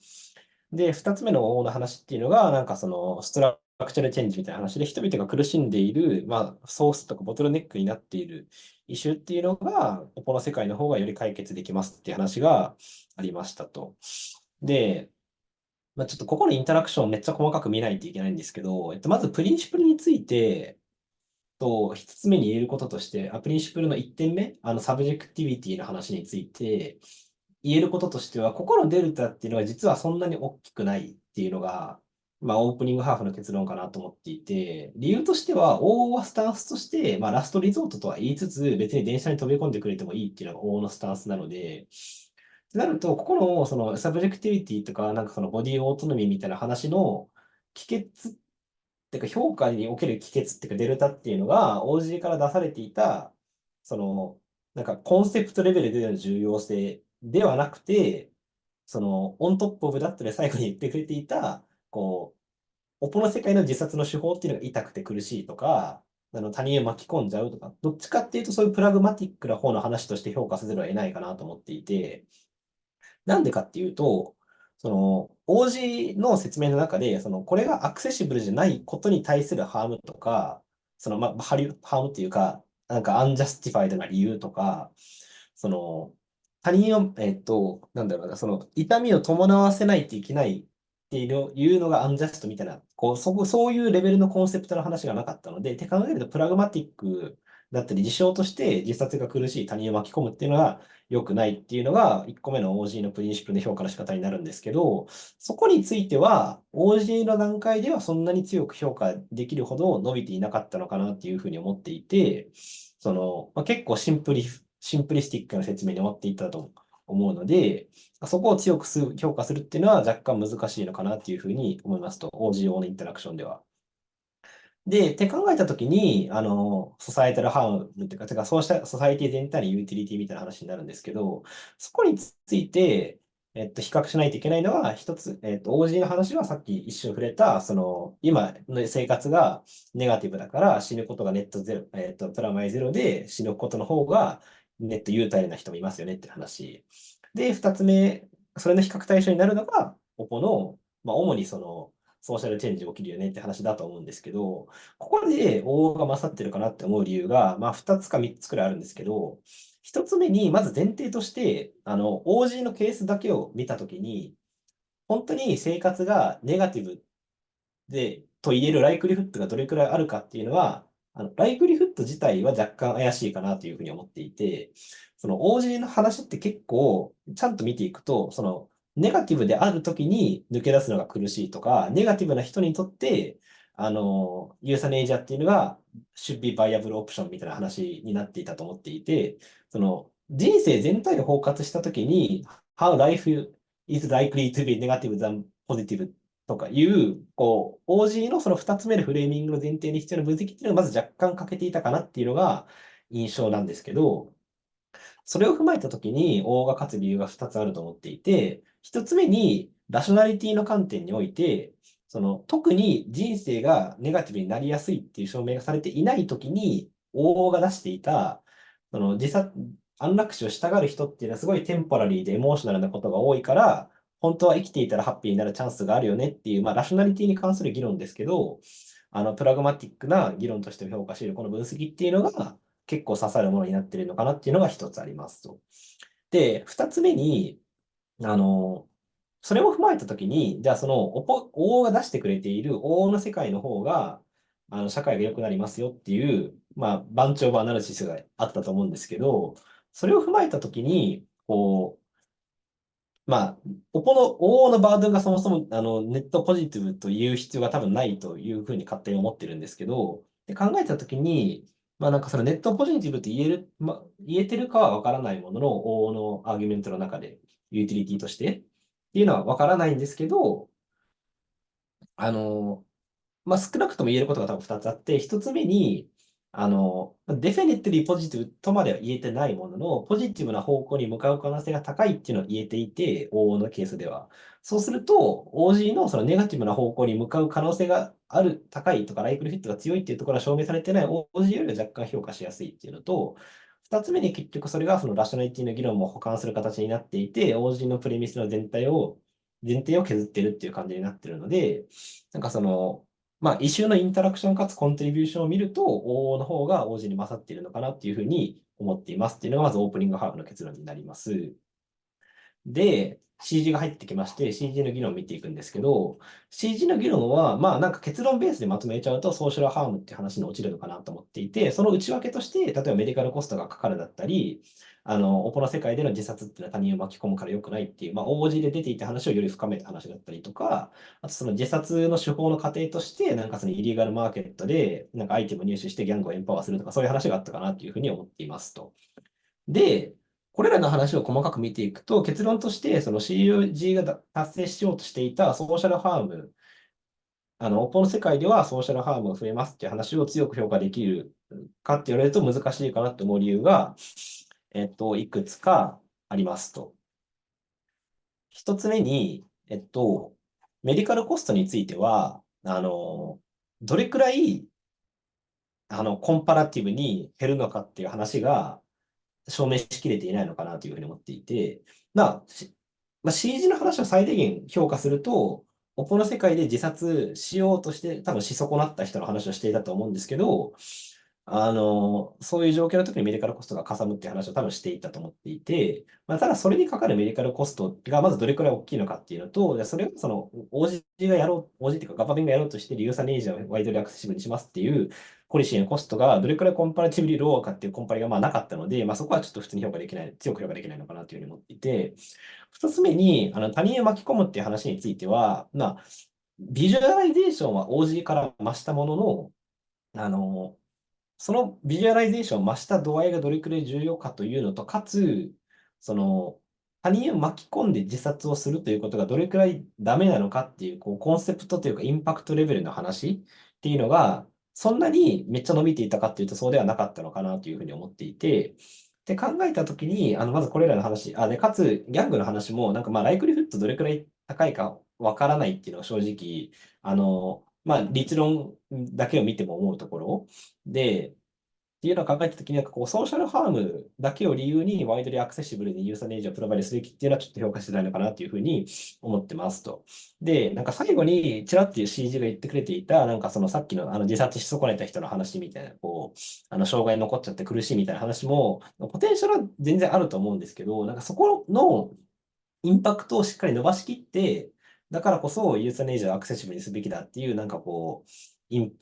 で、二つ目の大の話っていうのが、なんかストラクチャルチェンジみたいな話で、人々が苦しんでいる、まあ、ソースとかボトルネックになっているイシューっていうのが、この世界の方がより解決できますっていう話がありましたと。で、まあ、ちょっとここのインタラクションめっちゃ細かく見ないといけないんですけど、まずプリンシプルについて、一つ目に言えることとして、プリンシプルの1点目、サブジェクティビティの話について、言えることとしては、ここのデルタっていうのは実はそんなに大きくないっていうのが、まあ、オープニングハーフの結論かなと思っていて、理由としては、往々はスタンスとして、まあ、ラストリゾートとは言いつつ、別に電車に飛び込んでくれてもいいっていうのが往々のスタンスなので、となると、ここのサブジェクティビティとか、なんかボディオートノミーみたいな話の帰結っていうか、評価における帰結っていうか、デルタっていうのが、OG から出されていた、なんかコンセプトレベルでの重要性ではなくて、オントップオブだったり最後に言ってくれていた、オポの世界の自殺の手法っていうのが痛くて苦しいとか、他人を巻き込んじゃうとか、どっちかっていうとそういうプラグマティックな方の話として評価せざるを得ないかなと思っていて、なんでかっていうと、OG の説明の中で、これがアクセシブルじゃないことに対するハームとか、まあ、ハームっていうか、なんかアンジャスティファイドな理由とか、他人を、なんだろうな、痛みを伴わせないといけないっていうのがアンジャストみたいな、そういうレベルのコンセプトの話がなかったので、って考えると、プラグマティックだったり、事象として自殺が苦しい他人を巻き込むっていうのが良くないっていうのが、1個目の OG のプリンシプルで評価の仕方になるんですけど、そこについては、OG の段階ではそんなに強く評価できるほど伸びていなかったのかなっていうふうに思っていて、まあ、結構シンプリスティックな説明に終わっていったと思うので、そこを強く評価するっていうのは若干難しいのかなっていうふうに思いますと、OGO のインタラクションでは。で、って考えたときに、ソサエタルハームっていうか、そうしたソサエティ全体にユーティリティみたいな話になるんですけど、そこについて、比較しないといけないのは、一つ、OG の話はさっき一瞬触れた、今の生活がネガティブだから死ぬことがネットゼロ、プラマイゼロで死ぬことの方がネット優待な人もいますよねって話。で、二つ目、それの比較対象になるのが、ここの、主にソーシャルチェンジ起きるよねって話だと思うんですけど、ここで OO が勝ってるかなって思う理由が、2つか3つくらいあるんですけど、1つ目に、まず前提として、OG のケースだけを見たときに、本当に生活がネガティブで、と言えるライクリフッドがどれくらいあるかっていうのは、ライクリフッド自体は若干怪しいかなというふうに思っていて、その OG の話って結構、ちゃんと見ていくと、ネガティブであるときに抜け出すのが苦しいとか、ネガティブな人にとって、ユーサネイジャっていうのが should be viable option みたいな話になっていたと思っていて、人生全体を包括したときに、how life is likely to be negative than positive とかいう、OG のその2つ目のフレーミングの前提に必要な分析っていうのがまず若干欠けていたかなっていうのが印象なんですけど、それを踏まえたときに O が勝つ理由が2つあると思っていて、1つ目にラショナリティの観点において、特に人生がネガティブになりやすいっていう証明がされていないときに O が出していた、安楽死をしたがる人っていうのはすごいテンポラリーでエモーショナルなことが多いから、本当は生きていたらハッピーになるチャンスがあるよねっていう、ラショナリティに関する議論ですけど、プラグマティックな議論として評価しているこの分析っていうのが結構刺さるものになっているのかなっていうのが一つありますと。で、二つ目に、それを踏まえたときに、じゃあOO が出してくれている OO の世界の方が、社会が良くなりますよっていう、番長版アナリシスがあったと思うんですけど、それを踏まえたときに、OO のバードがそもそもネットポジティブという必要が多分ないというふうに勝手に思ってるんですけど、で考えたときに、そのネットポジティブって言えてるかはわからないものの、OO のアーギュメントの中で、ユーティリティとしてっていうのはわからないんですけど、少なくとも言えることが多分2つあって、1つ目に、デフィニティリポジティブとまでは言えてないものの、ポジティブな方向に向かう可能性が高いっていうのを言えていて、OO のケースでは。そうすると、OG のそのネガティブな方向に向かう可能性が高いとか、ライクルフィットが強いっていうところは証明されてない OG よりは若干評価しやすいっていうのと、2つ目に結局それがそのラショナリティの議論も補完する形になっていて、OG のプレミスの前提を削ってるっていう感じになってるので、異臭のインタラクションかつコントリビューションを見ると、OO の方が OG に勝っているのかなっていうふうに思っていますっていうのがまずオープニングハーフの結論になります。で、CG が入ってきまして、CG の議論を見ていくんですけど、CG の議論は、結論ベースでまとめちゃうと、ソーシャルハームっていう話に落ちるのかなと思っていて、その内訳として、例えばメディカルコストがかかるだったり、オポの世界での自殺っていうのは他人を巻き込むから良くないっていう、OG で出ていた話をより深めた話だったりとか、あとその自殺の手法の過程として、そのイリーガルマーケットで、アイテムを入手してギャングをエンパワーするとか、そういう話があったかなというふうに思っていますと。で、これらの話を細かく見ていくと、結論として、その CUG が達成しようとしていたソーシャルハーム、オポの世界ではソーシャルハームが増えますっていう話を強く評価できるかって言われると難しいかなと思う理由が、いくつかありますと。一つ目に、メディカルコストについては、どれくらい、コンパラティブに減るのかっていう話が証明しきれていないのかなというふうに思っていて、CG の話を最大限評価すると、オポの世界で自殺しようとして、多分し損なった人の話をしていたと思うんですけど、そういう状況の時にメディカルコストがかさむっていう話を多分していたと思っていて、ただそれにかかるメディカルコストがまずどれくらい大きいのかっていうのと、それがその OG がやろう、OG っていうかガバメンがやろうとしているユーサネイジャをワイドにアクセシブルにしますっていうポリシーのコストがどれくらいコンパラティブリローかっていうコンパリがなかったので、そこはちょっと普通に評価できない、強く評価できないのかなというふうに思っていて、二つ目に他人を巻き込むっていう話については、ビジュアライゼーションは OG から増したものの、そのビジュアライゼーションを増した度合いがどれくらい重要かというのと、かつ、他人を巻き込んで自殺をするということがどれくらいダメなのかっていう、コンセプトというかインパクトレベルの話っていうのが、そんなにめっちゃ伸びていたかっていうと、そうではなかったのかなというふうに思っていて、って考えたときに、まずこれらの話、で、かつ、ギャングの話も、なんかまあ、ライクリフッドどれくらい高いかわからないっていうのが正直、まあ、立論だけを見ても思うところで、っていうのを考えたときに、なんかこう、ソーシャルハームだけを理由にワイドリアクセシブルにユーザーネージをプロバイドすべきっていうのはちょっと評価してないのかなっていうふうに思ってますと。で、なんか最後にちらっという CG が言ってくれていた、なんかそのさっきの自殺し損ねた人の話みたいな、こう、障害残っちゃって苦しいみたいな話も、ポテンシャルは全然あると思うんですけど、なんかそこのインパクトをしっかり伸ばしきって、だからこそユーザーネージをアクセシブルにすべきだっていう、なんかこう、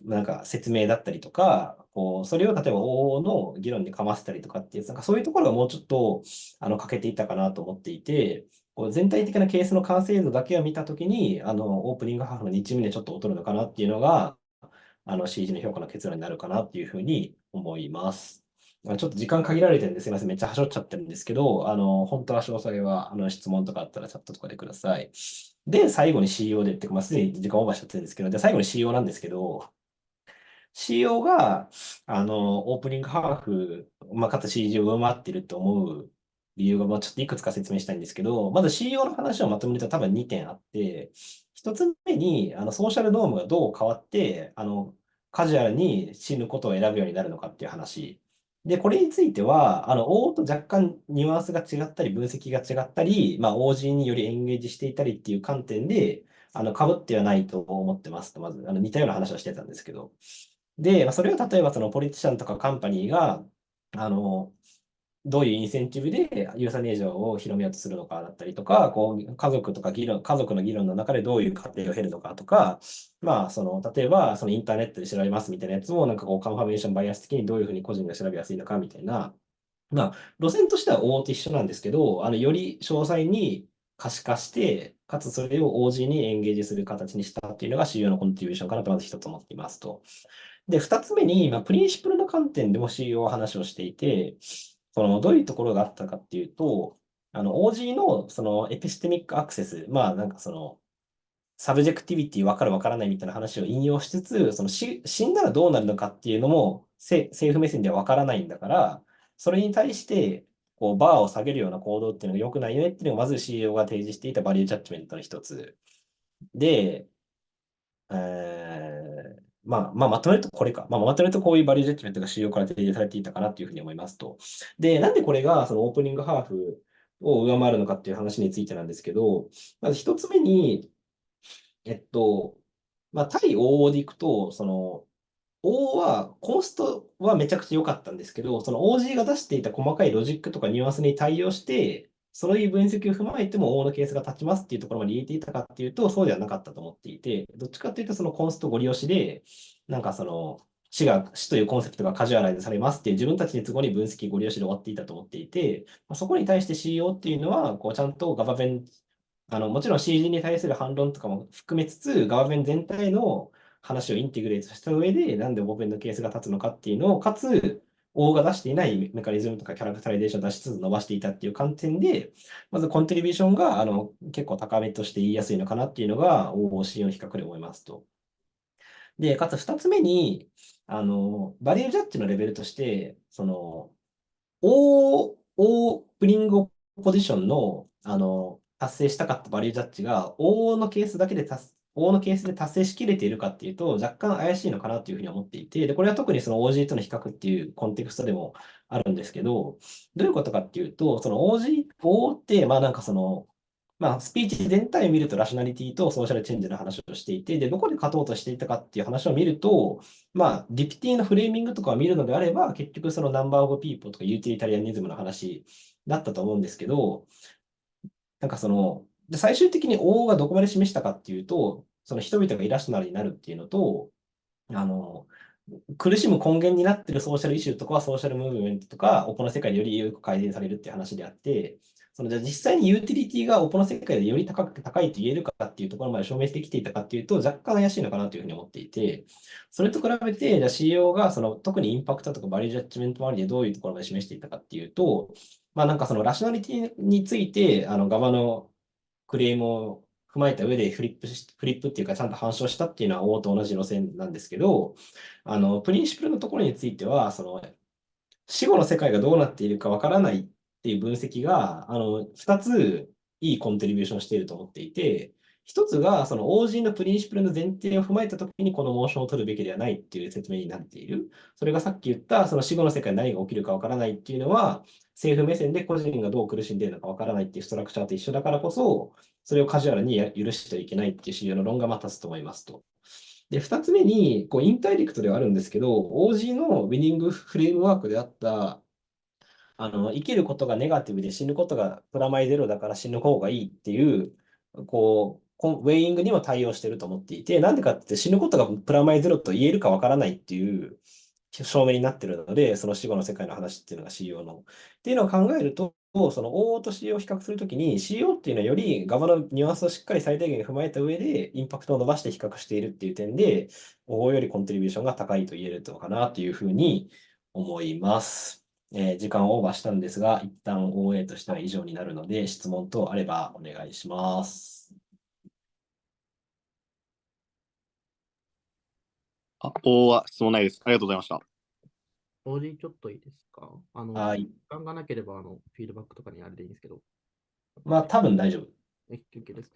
なんか説明だったりとか、こう、それを例えば応募の議論にかませたりとかっていう、なんかそういうところがもうちょっと、欠けていたかなと思っていて、こう全体的なケースの完成度だけを見たときに、オープニングハーフの2チームでちょっと劣るのかなっていうのが、CG の評価の結論になるかなっていうふうに思います。ちょっと時間限られてるんですいません。めっちゃはしょっちゃってるんですけど、本当は詳細は、質問とかあったらチャットとかでください。で、最後に CEO でっていうか、まあ、すでに時間オーバーしちゃってるんですけど、で、最後に CEO なんですけど、CEO が、オープニングハーフ、まあ、かつ CG を上回っていると思う理由が、まあ、ちょっといくつか説明したいんですけど、まず CEO の話をまとめると多分2点あって、1つ目に、ソーシャルノームがどう変わって、カジュアルに死ぬことを選ぶようになるのかっていう話。で、これについては、王と若干ニュアンスが違ったり、分析が違ったり、まあ、OG によりエンゲージしていたりっていう観点で、被ってはないと思ってますと、まず、似たような話をしてたんですけど。で、それを例えばそのポリティシャンとかカンパニーが、どういうインセンティブでユーザーネージを広めようとするのかだったりとか、こう家族の議論の中でどういう過程を経るのかとか、まあ、例えばそのインターネットで調べますみたいなやつも、なんかこうカンファメーションバイアス的にどういうふうに個人が調べやすいのかみたいな、まあ、路線としては大手一緒なんですけど、より詳細に可視化して、かつそれを OG にエンゲージする形にしたっていうのが主要なコントリビューションかなとまず一つ思っていますと。で、二つ目に、プリンシプルの観点でも CEO は話をしていて、どういうところがあったかっていうと、OG のそのエピステミックアクセス、まあなんかサブジェクティビティ分かる分からないみたいな話を引用しつつ、死んだらどうなるのかっていうのも政府目線では分からないんだから、それに対してこうバーを下げるような行動っていうのが良くないよねっていうのがまず CEO が提示していたバリュージャッジメントの一つ。で、まとめるとこれか。まとめるとこういうバリュージャッジメントが主要から提示されていたかなというふうに思いますと。で、なんでこれがそのオープニングハーフを上回るのかっていう話についてなんですけど、まず一つ目に、対 OO でいくと、OO は、コンストはめちゃくちゃ良かったんですけど、その OG が出していた細かいロジックとかニュアンスに対応して、そういう分析を踏まえても OO のケースが立ちますっていうところまで言えていたかっていうと、そうではなかったと思っていて、どっちかっていうと、そのコンストご利用しで、なんか死というコンセプトがカジュアライズされますっていう自分たちに都合に分析ご利用しで終わっていたと思っていて、そこに対して CEO っていうのは、こうちゃんとガバメンもちろん CG に対する反論とかも含めつつ、ガバメン全体の話をインテグレートした上で、なんでオープンのケースが立つのかっていうのを、かつ、大が出していないメカニズムとかキャラクタライゼーションを出しつつ伸ばしていたっていう観点で、まずコントリビューションが結構高めとして言いやすいのかなっていうのが OOC の比較で思いますと。で、かつ2つ目に、バリュージャッジのレベルとして、オープニングポジションの、達成したかったバリュージャッジが、O のケースで達成しきれているかっていうと、若干怪しいのかなというふうに思っていて、で、これは特にその OG との比較っていうコンテクストでもあるんですけど、どういうことかっていうと、その O って、スピーチ全体を見るとラショナリティとソーシャルチェンジの話をしていて、で、どこで勝とうとしていたかっていう話を見ると、リピティのフレーミングとかを見るのであれば、結局そのナンバーオブピーポーとかユーティリタリアニズムの話だったと思うんですけど、最終的に O がどこまで示したかっていうと、その人々がイラショナルになるっていうのと、苦しむ根源になっているソーシャルイシューとかはソーシャルムーブメントとか、オポの世界でよりよく改善されるっていう話であって、じゃあ実際にユーティリティがオポの世界でより高いと言えるかっていうところまで証明してきていたかっていうと、若干怪しいのかなというふうに思っていて、それと比べて、じゃあ CEO が特にインパクトとかバリュージャッジメント周りでどういうところまで示していたかっていうと、ラショナリティについて、側のクレームを踏まえた上でフリップっていうかちゃんと反証したっていうのは O と同じ路線なんですけど、プリンシプルのところについては、死後の世界がどうなっているかわからないっていう分析が、2ついいコントリビューションしていると思っていて、1つが、その OG のプリンシプルの前提を踏まえたときにこのモーションを取るべきではないっていう説明になっている。それがさっき言った、その死後の世界に何が起きるかわからないっていうのは、政府目線で個人がどう苦しんでいるのかわからないっていうストラクチャーと一緒だからこそ、それをカジュアルに許してはいけないっていう主要の論が立つと思いますと。で、2つ目に、インタイレクトではあるんですけど、OG のウィニングフレームワークであった、生きることがネガティブで死ぬことがプラマイゼロだから死ぬ方がいいっていう、ウェイングにも対応してると思っていて、なんでかって死ぬことがプラマイゼロと言えるかわからないっていう証明になってるので、その死後の世界の話っていうのが CO の。っていうのを考えると、その OO と CO を比較するときに、CO っていうのはより側のニュアンスをしっかり最大限踏まえた上で、インパクトを伸ばして比較しているっていう点で、OO よりコントリビューションが高いと言えるのかなというふうに思います。時間をオーバーしたんですが、一旦 OA としては以上になるので、質問等あればお願いします。O は質問ないです。ありがとうございました。OG ちょっといいですか？はい。時間がなければ、フィードバックとかにあれでいいんですけど。まあ、多分大丈夫。OK です。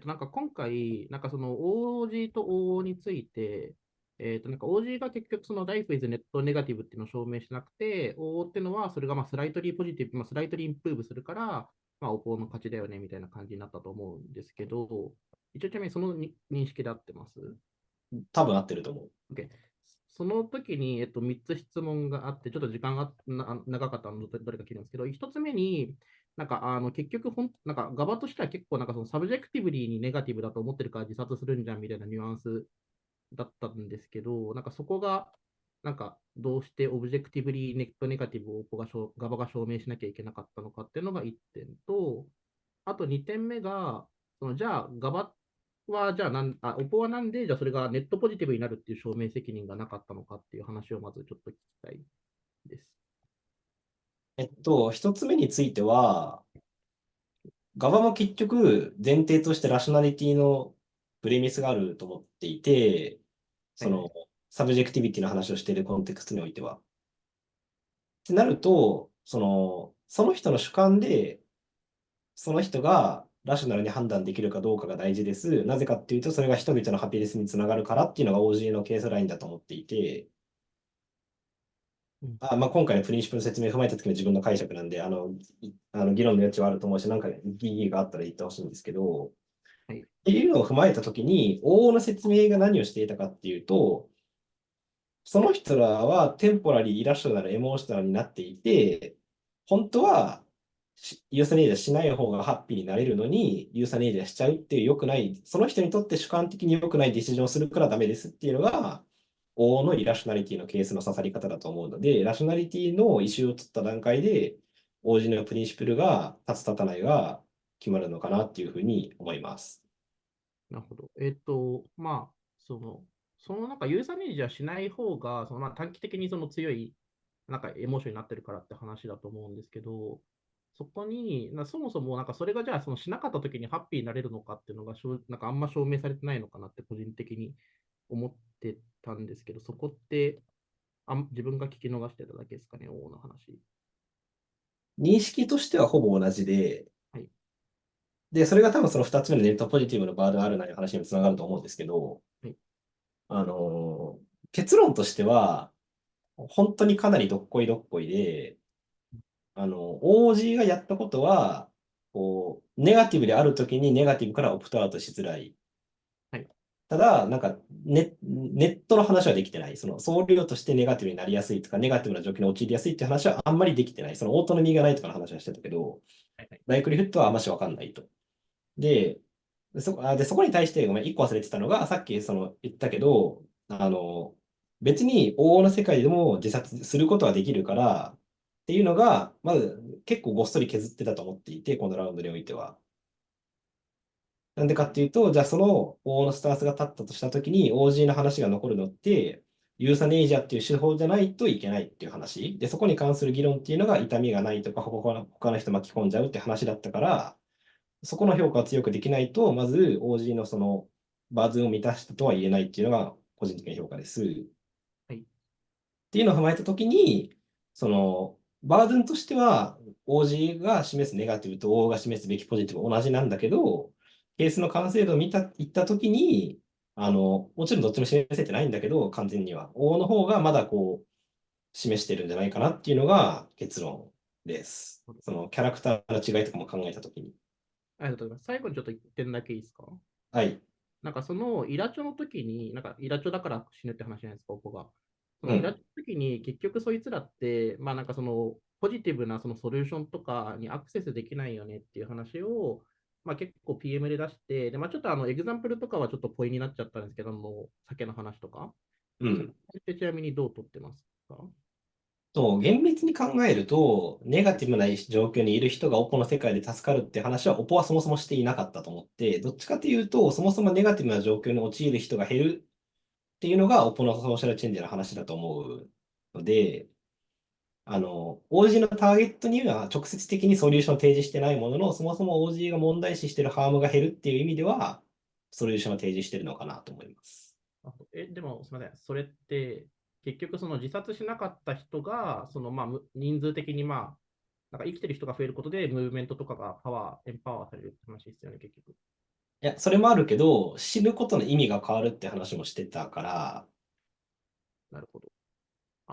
なんか今回、なんかその OG と OO について、なんか OG が結局その Life is Net Negative っていうのを証明しなくて、OO っていうのはそれがまあスライトリーポジティブ、スライトリーインプルーブするから、まあ OO の勝ちだよねみたいな感じになったと思うんですけど、一応ちなみにその認識で合ってます？多分合ってると思う。OK。その時に、3つ質問があって、ちょっと時間が長かったので、どれか聞いたんですけど、1つ目に、なんか結局なんか側としては結構なんかそのサブジェクティブリーにネガティブだと思ってるから自殺するんじゃんみたいなニュアンスだったんですけど、なんかそこがなんかどうしてオブジェクティブリーネガティブを側が証明しなきゃいけなかったのかっていうのが1点と、あと2点目が、じゃあ側は、じゃあオポはなんで、じゃあそれがネットポジティブになるっていう証明責任がなかったのかっていう話をまずちょっと聞きたいです。一つ目については、側も結局前提としてラショナリティのプレミスがあると思っていて、そのサブジェクティビティの話をしているコンテクストにおいては。ってなると、その人の主観で、その人がラショナルに判断できるかどうかが大事です。なぜかっていうと、それが人々のハピネスにつながるからっていうのが OG のケースラインだと思っていて、まあ、今回のプリンシプルの説明を踏まえた時の自分の解釈なんで、議論の余地はあると思うし、なんか疑義があったら言ってほしいんですけど、っていうのを踏まえた時に、OO の説明が何をしていたかっていうと、その人らはテンポラリー、イラッショナル、エモーショナルになっていて、本当はユーサネイジャーしない方がハッピーになれるのに、ユーサネイジャーしちゃうっていう良くない、その人にとって主観的に良くないディシジョンをするからダメですっていうのが、OO のイラショナリティのケースの刺さり方だと思うので、ラショナリティのイシューを取った段階で、OG のプリンシプルが立つ立たないが決まるのかなっていうふうに思います。なるほど。まあ、そのなんかユーザーネージはしない方が、まあ短期的にその強いなんかエモーションになってるからって話だと思うんですけど、そこに、そもそもなんかそれがじゃあそのしなかった時にハッピーになれるのかっていうのがなんかあんま証明されてないのかなって個人的に思ってたんですけど、そこって自分が聞き逃してただけですかね、王の話。認識としてはほぼ同じで、で、それが多分その2つ目のネットポジティブのバードあるないう話にもつながると思うんですけど、結論としては、本当にかなりどっこいどっこいで、OG がやったことは、ネガティブであるときにネガティブからオプトアウトしづらい。ただ、なんかネットの話はできてない。その総量としてネガティブになりやすいとか、ネガティブな状況に陥りやすいっていう話はあんまりできてない。そのオートノミーがないとかの話はしてたけど、ライクリフットはあんましわかんないと。で、そこに対して、ごめん、1個忘れてたのが、さっき言ったけど、別に往々の世界でも自殺することはできるから、っていうのが、まず結構ごっそり削ってたと思っていて、このラウンドにおいては。なんでかっていうと、じゃあその往々のスタンスが立ったとしたときに、OG の話が残るのって、ユーサネイジャーっていう手法じゃないといけないっていう話。で、そこに関する議論っていうのが痛みがないとか、他の人巻き込んじゃうって話だったから、そこの評価を強くできないと、まず OG のそのバーズンを満たしたとは言えないっていうのが個人的な評価です。っていうのを踏まえたときに、バードンとしては、OG が示すネガティブと O が示すべきポジティブ同じなんだけど、ケースの完成度を言ったときに、もちろんどっちも示せてないんだけど、完全には。O の方がまだ示してるんじゃないかなっていうのが結論です。キャラクターの違いとかも考えたときに。ありがとうございます。最後にちょっと1点だけいいですか？はい。なんかそのイラチョの時に、なんかイラチョだから死ぬって話じゃないですか、ここが。そうんのイラチョの時に結局そいつらって、まあなんかそのポジティブなそのソリューションとかにアクセスできないよねっていう話を、まあ結構 PM で出して、で、まあちょっとエグザンプルとかはちょっとポイになっちゃったんですけども、酒の話とか。うん。ちなみにどう取ってますか？厳密に考えると、ネガティブな状況にいる人がオポの世界で助かるって話はオポはそもそもしていなかったと思って、どっちかというと、そもそもネガティブな状況に陥る人が減るっていうのがオポのソーシャルチェンジの話だと思うので、OG のターゲットには直接的にソリューションを提示してないものの、そもそも OG が問題視しているハームが減るっていう意味では、ソリューションを提示しているのかなと思います。でもすみません、それって結局その自殺しなかった人が、そのまあ人数的にまあ、なんか生きてる人が増えることで、ムーブメントとかがエンパワーされるって話ですよね、結局。いや、それもあるけど、死ぬことの意味が変わるって話もしてたから、なるほど。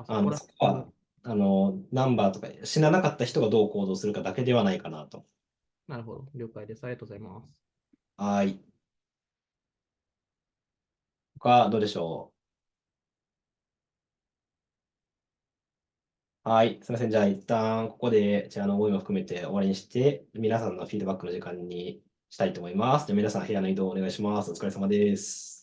そこは、ナンバーとか死ななかった人がどう行動するかだけではないかなと。なるほど。了解です。ありがとうございます。はい。他、どうでしょう。はい。すみません。じゃあ、一旦ここで、じゃあ、思いも含めて終わりにして、皆さんのフィードバックの時間にしたいと思います。じゃあ、皆さん、部屋の移動お願いします。お疲れ様です。